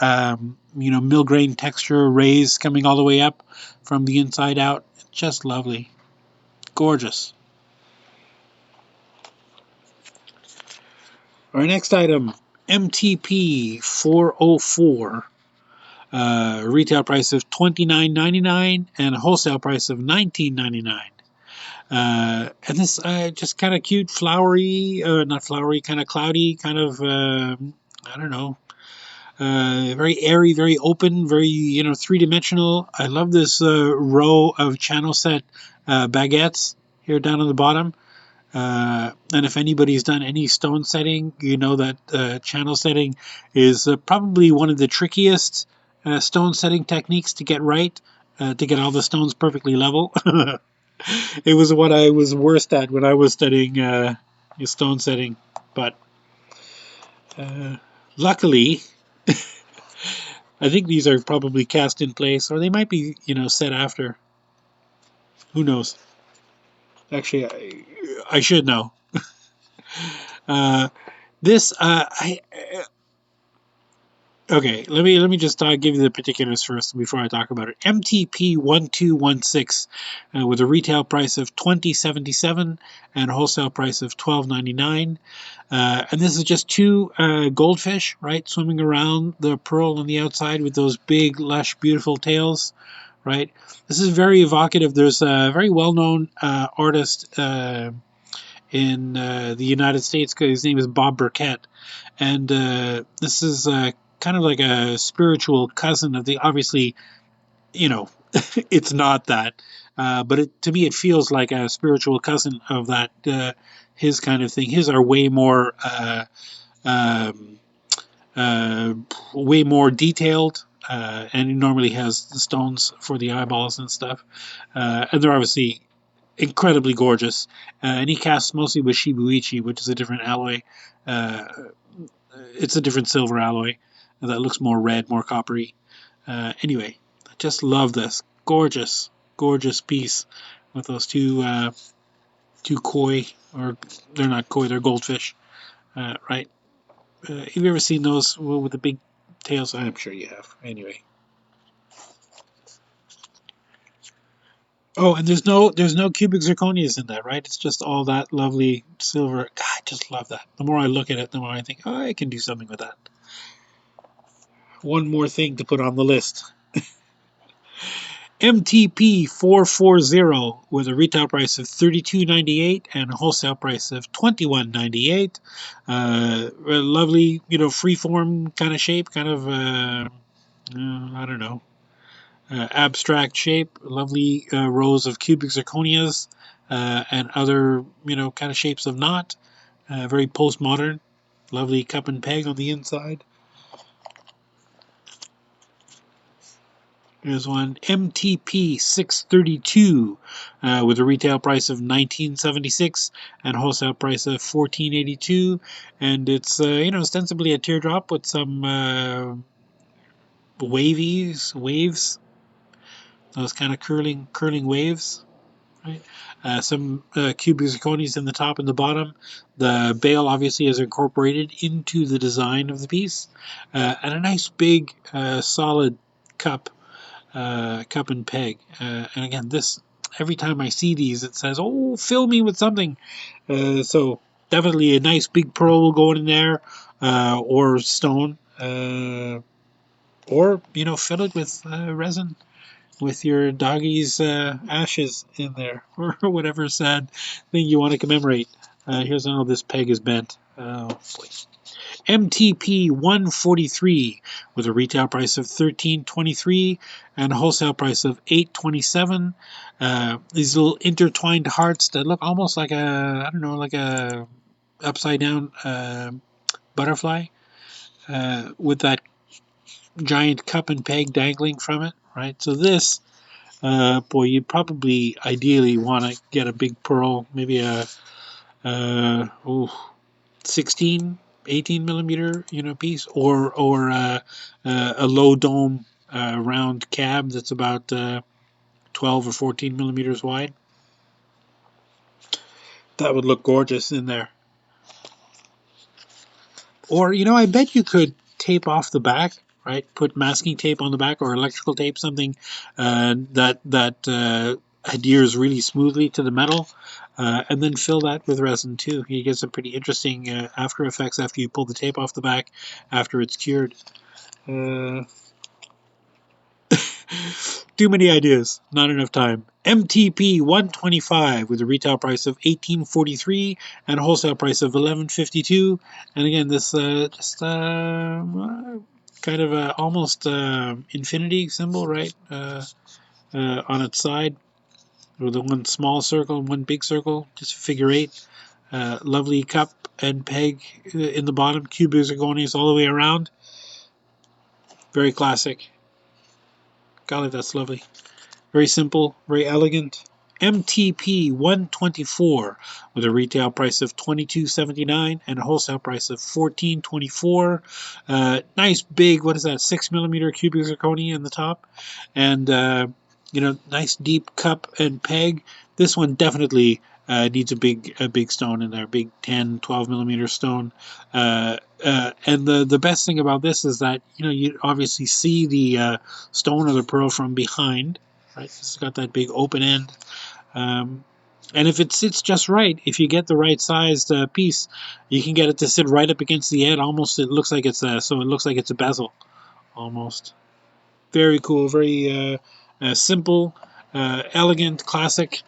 mill grain texture rays coming all the way up from the inside out. Just lovely. Gorgeous. Our next item, MTP 404. Retail price of $29.99 and a wholesale price of $19.99. And this just kind of cute, flowery, not flowery, kind of cloudy, kind of, I don't know, very airy, very open, very, three-dimensional. I love this row of channel set baguettes here down on the bottom. And if anybody's done any stone setting, you know that channel setting is probably one of the trickiest stone setting techniques to get right, to get all the stones perfectly level. It was what I was worst at when I was studying stone setting. But luckily, I think these are probably cast in place, or they might be, set after. Who knows? Actually, I should know. Uh, this, I Okay, let me just give you the particulars first before I talk about it. MTP 1216 with a retail price of $20.77 and a wholesale price of $12.99. And this is just two goldfish, right, swimming around the pearl on the outside with those big, lush, beautiful tails, right? This is very evocative. There's a very well-known artist in the United States. His name is Bob Burkett, and this is kind of like a spiritual cousin of the. Obviously, you know, it's not that, but to me, it feels like a spiritual cousin of that. His kind of thing. His are um, uh, way more detailed. And he normally has the stones for the eyeballs and stuff, and they're obviously incredibly gorgeous. And he casts mostly with Shibuichi, which is a different alloy. Uh, it's a different silver alloy that looks more red, more coppery. Anyway, I just love this gorgeous, gorgeous piece with those two koi, or they're not koi, they're goldfish, right? Have you ever seen those with the big tails? I'm sure you have. Anyway. Oh, and there's no cubic zirconias in that, right? It's just all that lovely silver. God, I just love that. The more I look at it, the more I think, oh, I can do something with that. One more thing to put on the list. MTP 440 with a retail price of $32.98 and a wholesale price of $21.98. A lovely, freeform kind of shape, kind of, I don't know, abstract shape, lovely rows of cubic zirconias and other, kind of shapes of knot. Very postmodern, lovely cup and peg on the inside. Here's one MTP 632 with a retail price of $19.76 and wholesale price of $14.82, and it's ostensibly a teardrop with some waves, those kind of curling waves. Right. Some cubic zirconias in the top and the bottom. The bail obviously is incorporated into the design of the piece, and a nice big solid cup and peg. And again, this every time I see these, it says, "Oh, fill me with something." So definitely a nice big pearl going in there, or stone, or fill it with resin with your doggy's ashes in there, or whatever sad thing you want to commemorate. Here's another. This peg is bent. Oh boy. MTP 143 with a retail price of $13.23 and a wholesale price of $8.27. These little intertwined hearts that look almost like like a upside down butterfly with that giant cup and peg dangling from it. Right. So this, boy, you'd probably ideally want to get a big pearl, maybe a 16, 18 millimeter, piece, or a low dome round cab that's about 12 or 14 millimeters wide. That would look gorgeous in there. Or I bet you could tape off the back, right? Put masking tape on the back or electrical tape, something that adheres really smoothly to the metal, and then fill that with resin too. You get some pretty interesting after effects after you pull the tape off the back after it's cured. Too many ideas, not enough time. MTP 125 with a retail price of 18.43 and a wholesale price of 11.52. And again, this just kind of a almost infinity symbol, right? On its side, with the one small circle and one big circle, just figure eight. Lovely cup and peg in the bottom, cube zirconias all the way around. Very classic. Golly, that's lovely. Very simple, very elegant. MTP 124 with a retail price of $22.79 and a wholesale price of $14.24. Nice big, what is that, 6mm cubic zirconia in the top, and nice deep cup and peg. This one definitely needs a big stone in there, big 10, 12mm stone. And the best thing about this is that you obviously see the stone or the pearl from behind. Right, it's got that big open end, and if it sits just right, if you get the right sized piece, you can get it to sit right up against the edge. Almost, it looks like it's so it looks like it's a bezel, almost. Very cool, very simple, elegant, classic.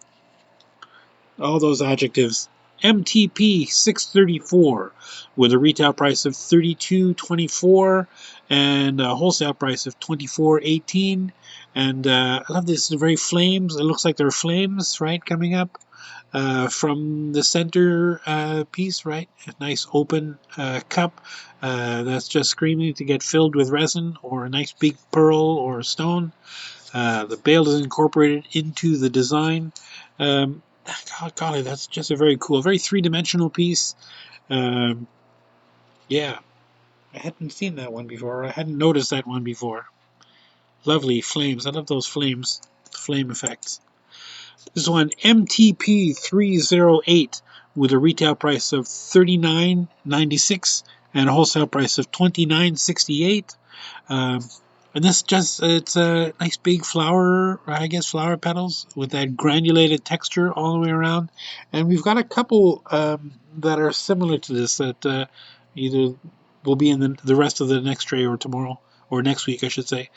All those adjectives. MTP 634 with a retail price of 32.24 and a wholesale price of 24.18. And I love this. They're very flames. It looks like there are flames, right, coming up from the center piece, right? A nice open cup that's just screaming to get filled with resin or a nice big pearl or stone. The bail is incorporated into the design. Golly, that's just a very cool, very three-dimensional piece. Yeah, I hadn't seen that one before. I hadn't noticed that one before. Lovely flames. I love those flames, flame effects. This one, MTP 308, with a retail price of $39.96 and a wholesale price of $29.68. And this it's a nice big flower, I guess flower petals with that granulated texture all the way around. And we've got a couple that are similar to this that either will be in the rest of the next tray or tomorrow, or next week, I should say.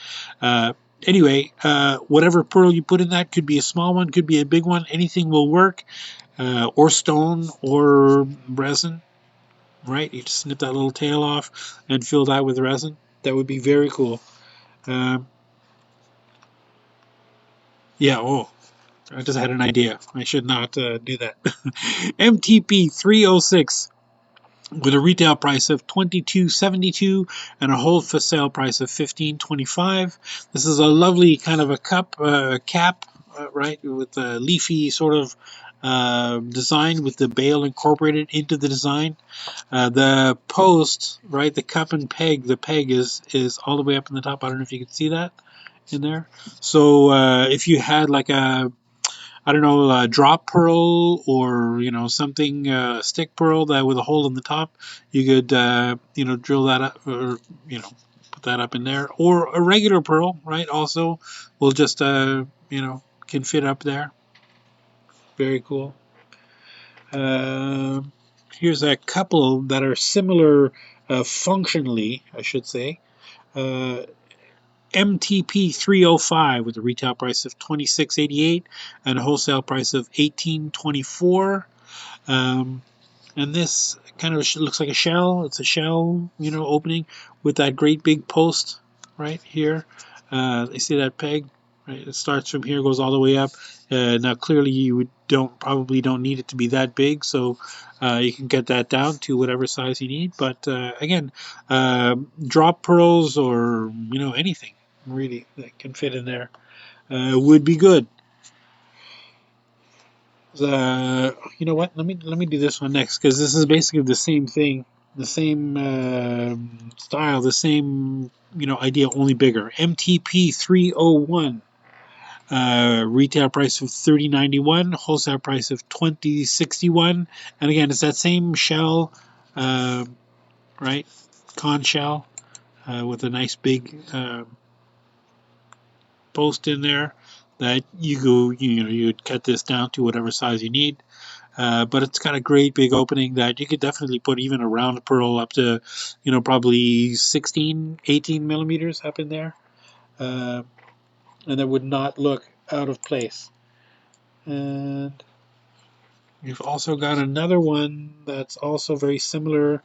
Anyway, whatever pearl you put in that, could be a small one, could be a big one, anything will work, or stone or resin, right? You just snip that little tail off and fill that with resin. That would be very cool. Yeah, oh, I just had an idea. I should not do that. MTP 306 with a retail price of $22.72 and a wholesale price of $15.25. This is a lovely kind of a cap, right, with a leafy sort of design with the bail incorporated into the design. The post, right, the cup and peg, the peg is all the way up in the top. I don't know if you can see that in there. So if you had like a, I don't know, a drop pearl or something stick pearl that with a hole in the top, you could drill that up or put that up in there, or a regular pearl, right? Also, will just can fit up there. Very cool. Here's a couple that are similar functionally, I should say. MTP 305 with a retail price of $26.88 and a wholesale price of $18.24. And this kind of looks like a shell. It's a shell, opening with that great big post right here. You see that peg? Right? It starts from here, goes all the way up. Now, clearly, you probably don't need it to be that big, so you can get that down to whatever size you need. But again, drop pearls or anything really that can fit in there would be good. You know what? Let me do this one next because this is basically the same thing, the same style, the same idea, only bigger. MTP 301, retail price of $30.91, wholesale price of $20.61, and again it's that same shell, right? Conch shell with a nice big post in there that you'd cut this down to whatever size you need. But it's got a great big opening that you could definitely put even a round pearl up to, probably 16, 18 millimeters up in there. and that would not look out of place. And you've also got another one that's also very similar.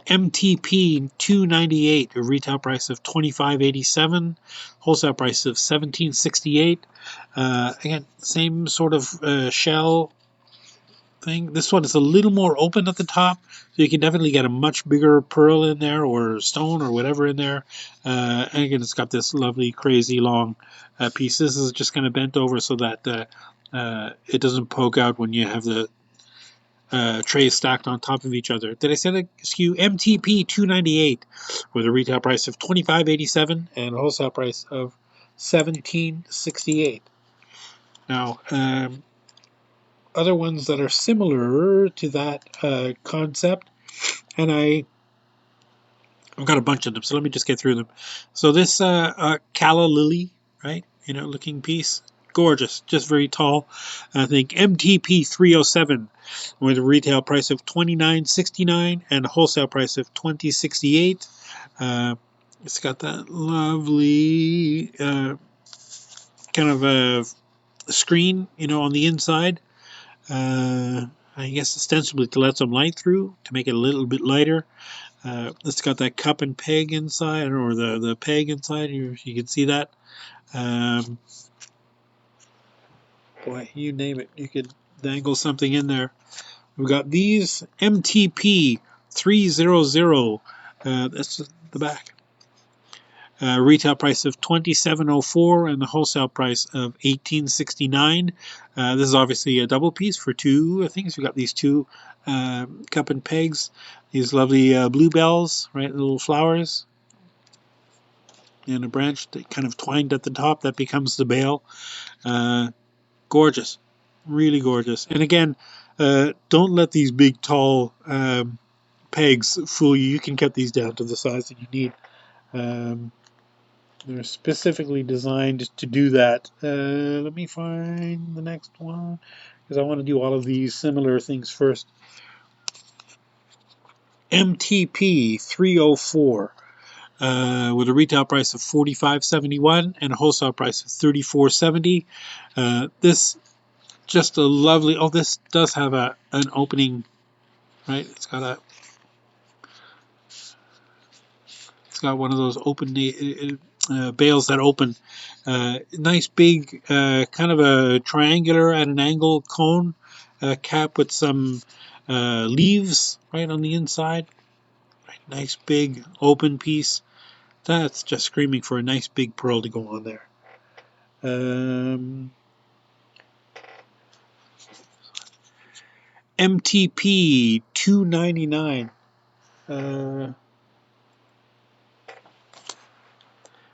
MTP 298, a retail price of $25.87, wholesale price of $17.68. Again, same sort of shell thing. This one is a little more open at the top, so you can definitely get a much bigger pearl in there, or stone, or whatever in there. And again, it's got this lovely, crazy long piece. This is just kind of bent over so that it doesn't poke out when you have the trays stacked on top of each other. Did I say that? SKU MTP 298 with a retail price of $25.87 and a wholesale price of $17.68. Now, other ones that are similar to that concept, and I've got a bunch of them, so let me just get through them. So this calla lily, right? Looking piece, gorgeous, just very tall. I think MTP 307 with a retail price of $29.69 and a wholesale price of $20.68. It's got that lovely kind of a screen, on the inside. I guess ostensibly to let some light through, to make it a little bit lighter. It's got that cup and peg inside, or the peg inside. You can see that. Boy, you name it, you could dangle something in there. We've got these MTP 300. That's the back. Retail price of $27.04 and the wholesale price of $18.69. This is obviously a double piece for two things. We've got these two cup and pegs, these lovely bluebells, right, little flowers, and a branch that kind of twined at the top that becomes the bail. Gorgeous, really gorgeous. And again, don't let these big tall pegs fool you. You can cut these down to the size that you need. They're specifically designed to do that. Let me find the next one, because I want to do all of these similar things first. MTP 304 with a retail price of $45.71 and a wholesale price of $34.70. This just a lovely. Oh, this does have an opening, right? It's got one of those open bales that open. Nice big kind of a triangular at an angle cone cap with some leaves right on the inside. Nice big open piece. That's just screaming for a nice big pearl to go on there. MTP 299.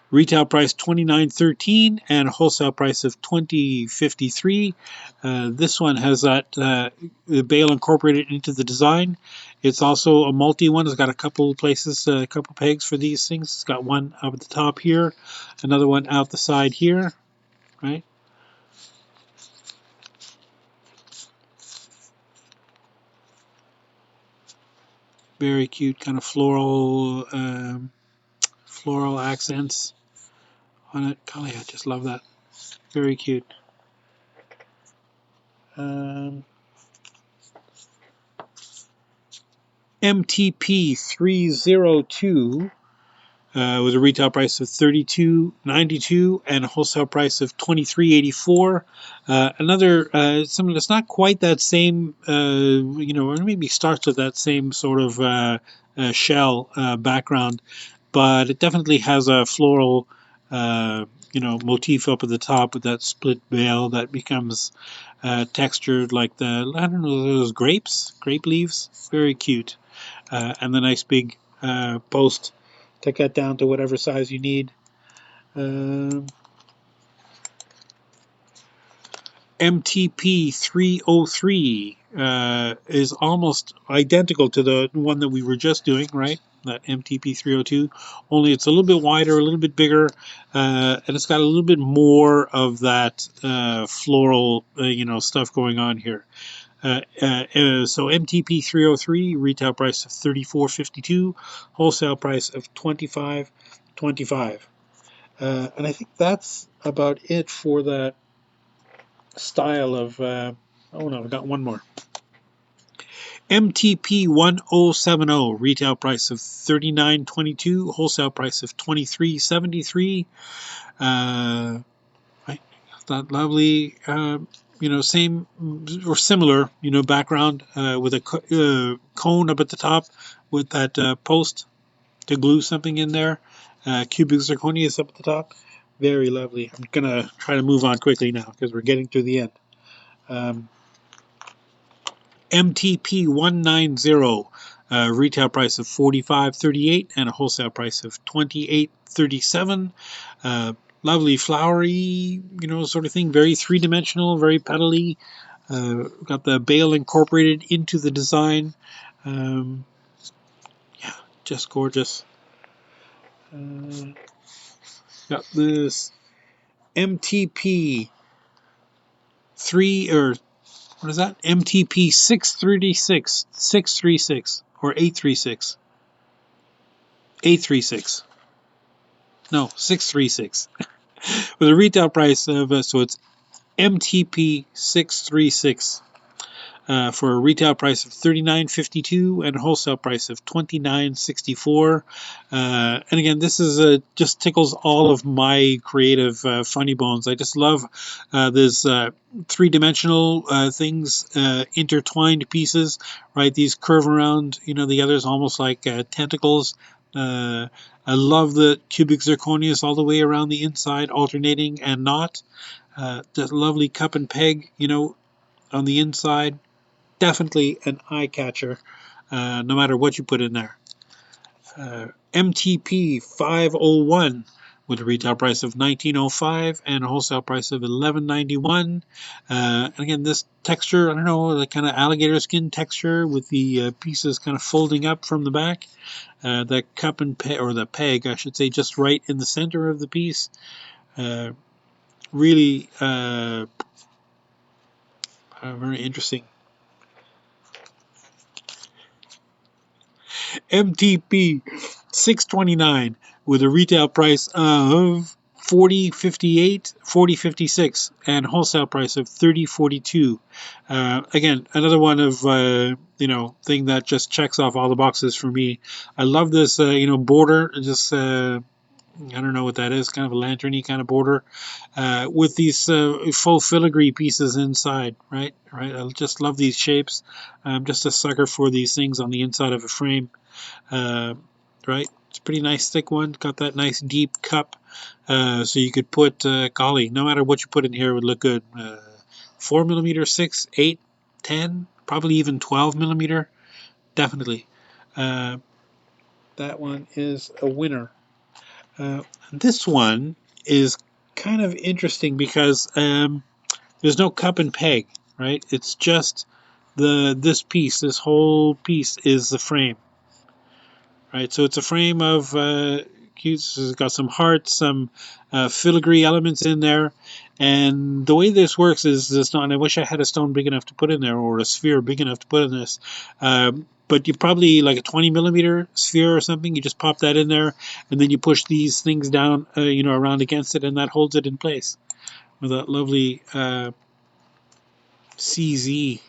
Retail price $29.13 and a wholesale price of $20.53. This one has that bail incorporated into the design. It's also a multi one. It's got a couple places, a couple pegs for these things. It's got one up at the top here, another one out the side here, right? Very cute, kind of floral accents on it. Golly, I just love that. Very cute. MTP 302 with a retail price of $32.92 and a wholesale price of $23.84. Another similar. It's not quite that same. Or maybe starts with that same sort of shell background, but it definitely has a floral. Motif up at the top with that split bail that becomes textured like I don't know, those grape leaves. Very cute. And the nice big post to cut down to whatever size you need. MTP 303 is almost identical to the one that we were just doing, right? That MTP 302, only it's a little bit wider, a little bit bigger, and it's got a little bit more of that floral, stuff going on here. So MTP 303 retail price of $34.52, wholesale price of $25.25. And I think that's about it for that style of. Oh no, I've got one more. MTP 1070, retail price of $39.22, wholesale price of $23.73. Right, that lovely, same or similar, background with a cone up at the top with that post to glue something in there. Cubic zirconia is up at the top. Very lovely. I'm gonna try to move on quickly now because we're getting to the end. Um, MTP 190, retail price of $45.38 and a wholesale price of $28.37. Lovely flowery, sort of thing. Very three-dimensional, very petally. Got the bale incorporated into the design. Yeah, just gorgeous. Got this MTP 3 or what is that? MTP 636 or 836. 836. No, 636. With a retail price of so it's MTP 636 for a retail price of $39.52 and a wholesale price of $29.64. And again, this is just tickles all of my creative funny bones. I just love this three-dimensional things, intertwined pieces, right? These curve around, the others almost like tentacles. I love the cubic zirconias all the way around the inside, alternating and not. The lovely cup and peg, on the inside. Definitely an eye catcher, no matter what you put in there. MTP 501 with a retail price of $19.05 and a wholesale price of $11.91. And again, this texture, I don't know, the kind of alligator skin texture with the pieces kind of folding up from the back. The cup and peg, or the peg, I should say, just right in the center of the piece. Really very interesting. MTP 629 with a retail price of 40.58, 40.56, and wholesale price of 30.42. Again, another one of thing that just checks off all the boxes for me. I love this border. Just I don't know what that is, kind of a lanterny kind of border, with these faux filigree pieces inside, right? I just love these shapes. I'm just a sucker for these things on the inside of a frame. Right? It's a pretty nice thick one. Got that nice deep cup, so you could put golly, no matter what you put in here, it would look good. 4mm, 6, 8, 10, probably even 12mm, definitely. That one is a winner. This one is kind of interesting because there's no cup and peg, right? It's just this piece. This whole piece is the frame. Right, so it's a frame of it's got some hearts, some filigree elements in there, and the way this works is it's not. And I wish I had a stone big enough to put in there, or a sphere big enough to put in this. But you probably like a 20mm sphere or something. You just pop that in there, and then you push these things down, around against it, and that holds it in place with that lovely CZ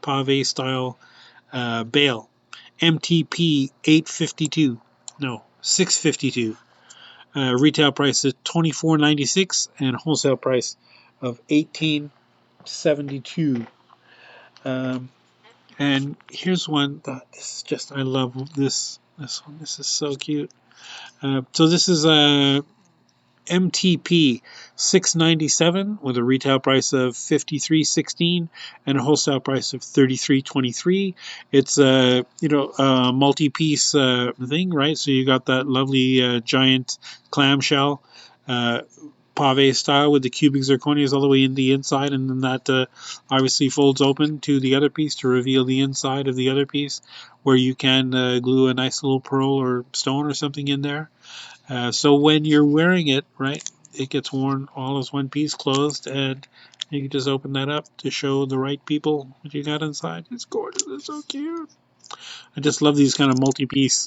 pave style bale. MTP 852. No, 652. Retail price is $24.96 and wholesale price of $18.72. And here's one that this is just, I love this one. This is so cute. So this is a MTP 697 with a retail price of 53.16 and a wholesale price of 33.23. It's a a multi-piece thing, right? So you got that lovely giant clamshell pave style with the cubic zirconias all the way in the inside, and then that obviously folds open to the other piece to reveal the inside of the other piece, where you can glue a nice little pearl or stone or something in there. So when you're wearing it, right, it gets worn all as one piece closed, and you can just open that up to show the right people what you got inside. It's gorgeous. It's so cute. I just love these kind of multi-piece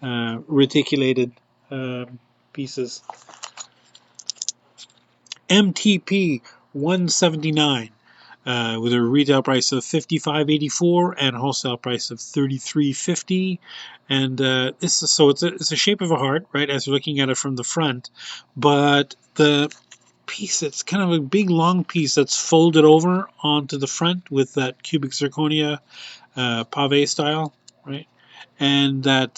reticulated pieces. MTP 179 with a retail price of $55.84 and wholesale price of $33.50. And this is so it's a shape of a heart, right? As you're looking at it from the front, but the piece, it's kind of a big long piece that's folded over onto the front with that cubic zirconia pave style, right? And that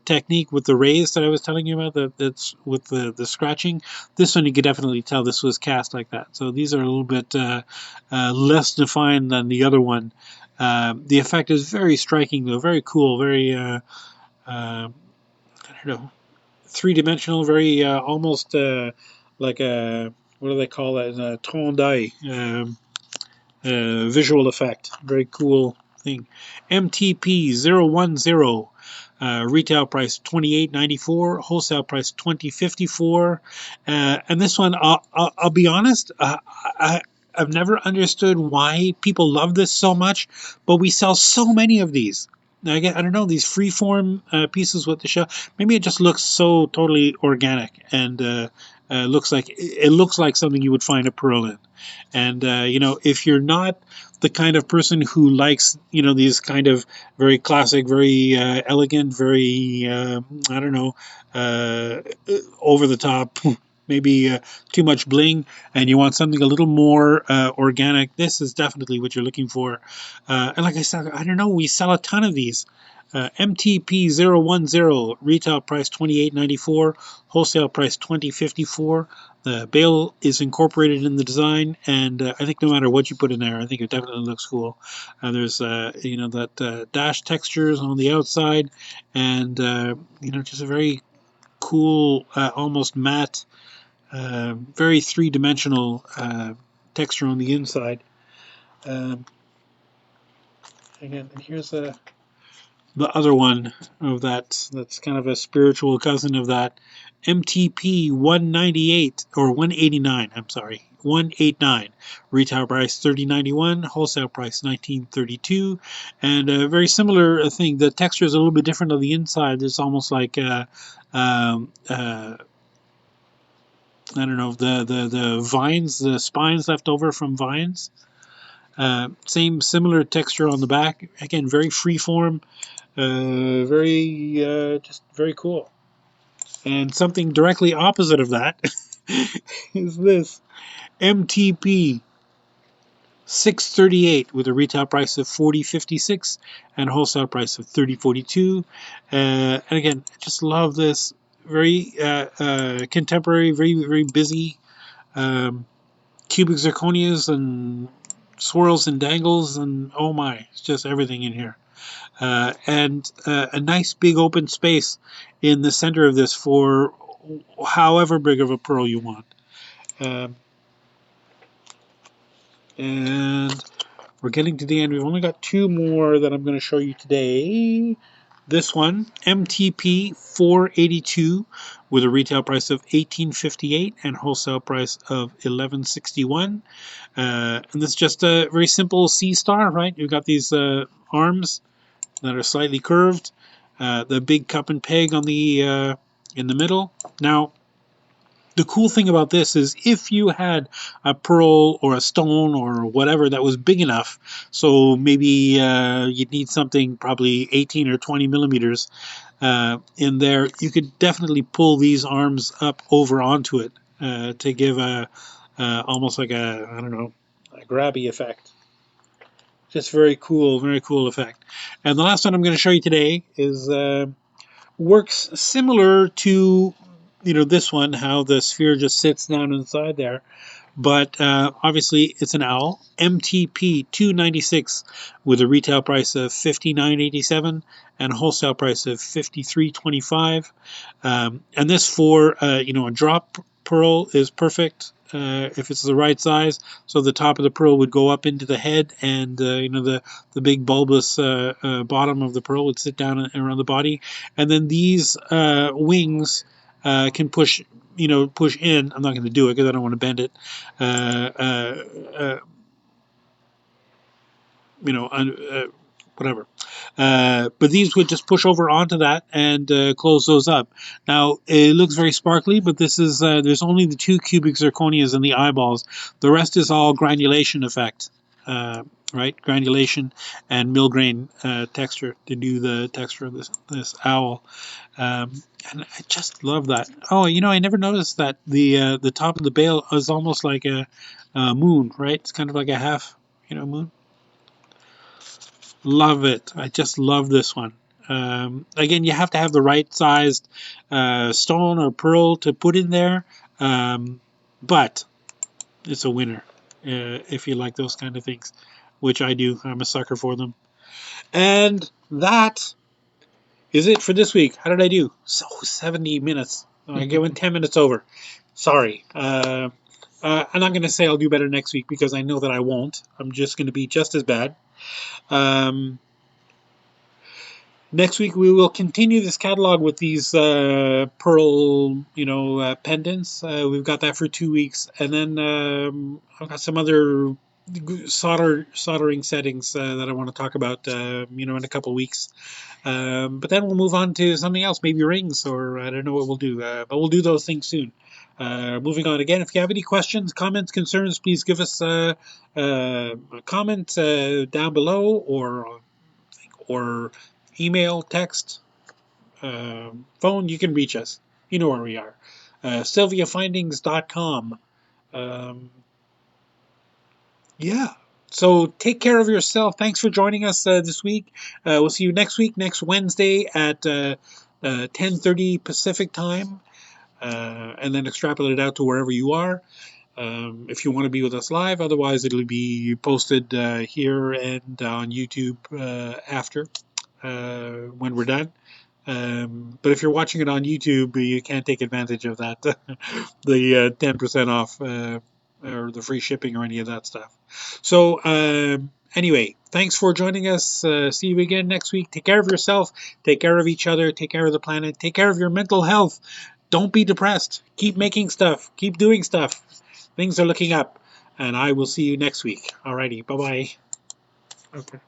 technique with the rays that I was telling you about, that's with the scratching. This one you could definitely tell this was cast like that. So these are a little bit less defined than the other one. The effect is very striking though, very cool, very I don't know, three-dimensional, very almost like a, what do they call that? A ton d'œil. Visual effect. Very cool thing. MTP 010. Retail price $28.94, wholesale price $20.54. And this one, I'll be honest, I've never understood why people love this so much, but we sell so many of these. I don't know, these freeform pieces with the shell. Maybe it just looks so totally organic and looks like something you would find a pearl in. And if you're not the kind of person who likes these kind of very classic, very elegant, very I don't know, uh, over the top, maybe too much bling, and you want something a little more organic, this is definitely what you're looking for. And like I said, I don't know, we sell a ton of these. MTP 010, retail price $28.94, wholesale price $20.54. The bail is incorporated in the design, and I think no matter what you put in there, I think it definitely looks cool. There's that dash textures on the outside, and just a very cool, almost matte, very three-dimensional texture on the inside. Again, here's the other one of that's kind of a spiritual cousin of that. MTP 198 or 189, I'm sorry, 189. Retail price $30.91, wholesale price $19.32. And a very similar thing. The texture is a little bit different on the inside. It's almost like I don't know, the vines, the spines left over from vines. Same similar texture on the back. Again, very freeform. Just very cool. And something directly opposite of that is this MTP 638 with a retail price of $40.56 and wholesale price of $30.42. And again, I just love this. Very contemporary, very busy. Cubic zirconias and swirls and dangles, and oh my, it's just everything in here. And a nice big open space in the center of this for however big of a pearl you want. And we're getting to the end. We've only got two more that I'm going to show you today. This one, MTP 482 with a retail price of $18.58 and wholesale price of $11.61. And this is just a very simple C star, right? You've got these arms that are slightly curved, the big cup and peg on the in the middle. Now, the cool thing about this is if you had a pearl or a stone or whatever that was big enough, so maybe you'd need something probably 18 or 20 millimeters in there, you could definitely pull these arms up over onto it to give a almost like a, I don't know, a grabby effect. Just very cool effect. And the last one I'm going to show you today is works similar to this one, how the sphere just sits down inside there, but obviously it's an owl. MTP 296 with a retail price of $59.87 and wholesale price of $53.25. And this for a drop pearl is perfect. If it's the right size, so the top of the pearl would go up into the head, and the big bulbous bottom of the pearl would sit down around the body, and then these wings can push in. I'm not going to do it because I don't want to bend it. Uh, uh, uh, whatever. But these would just push over onto that and close those up. Now it looks very sparkly, but this is there's only the 2 cubic zirconias in the eyeballs. The rest is all granulation effect, right? Granulation and mill grain texture to do the texture of this owl. And I just love that. Oh, I never noticed that the top of the bale is almost like a moon, right? It's kind of like a half, moon. Love it. I just love this one. Again, you have to have the right sized stone or pearl to put in there, but it's a winner if you like those kind of things, which I do. I'm a sucker for them. And that is it for this week. How did I do? So 70 minutes. I went 10 minutes over. Sorry. I'm not going to say I'll do better next week because I know that I won't. I'm just going to be just as bad. Um, Next week we will continue this catalog with these pearl, pendants. We've got that for 2 weeks, and then I've got some other soldering settings that I want to talk about, in a couple of weeks. But then we'll move on to something else, maybe rings, or I don't know what we'll do. But we'll do those things soon. Moving on again, if you have any questions, comments, concerns, please give us a comment down below, or email, text, phone. You can reach us. You know where we are. SilviaFindings.com. Yeah. So take care of yourself. Thanks for joining us this week. We'll see you next week, next Wednesday at 10:30 Pacific time, and then extrapolate it out to wherever you are. If you want to be with us live, otherwise it'll be posted here and on YouTube after when we're done. But if you're watching it on YouTube, you can't take advantage of that, the 10% off or the free shipping or any of that stuff. So anyway, thanks for joining us. See you again next week. Take care of yourself. Take care of each other. Take care of the planet. Take care of your mental health. Don't be depressed. Keep making stuff. Keep doing stuff. Things are looking up. And I will see you next week. Alrighty. Bye-bye. Okay.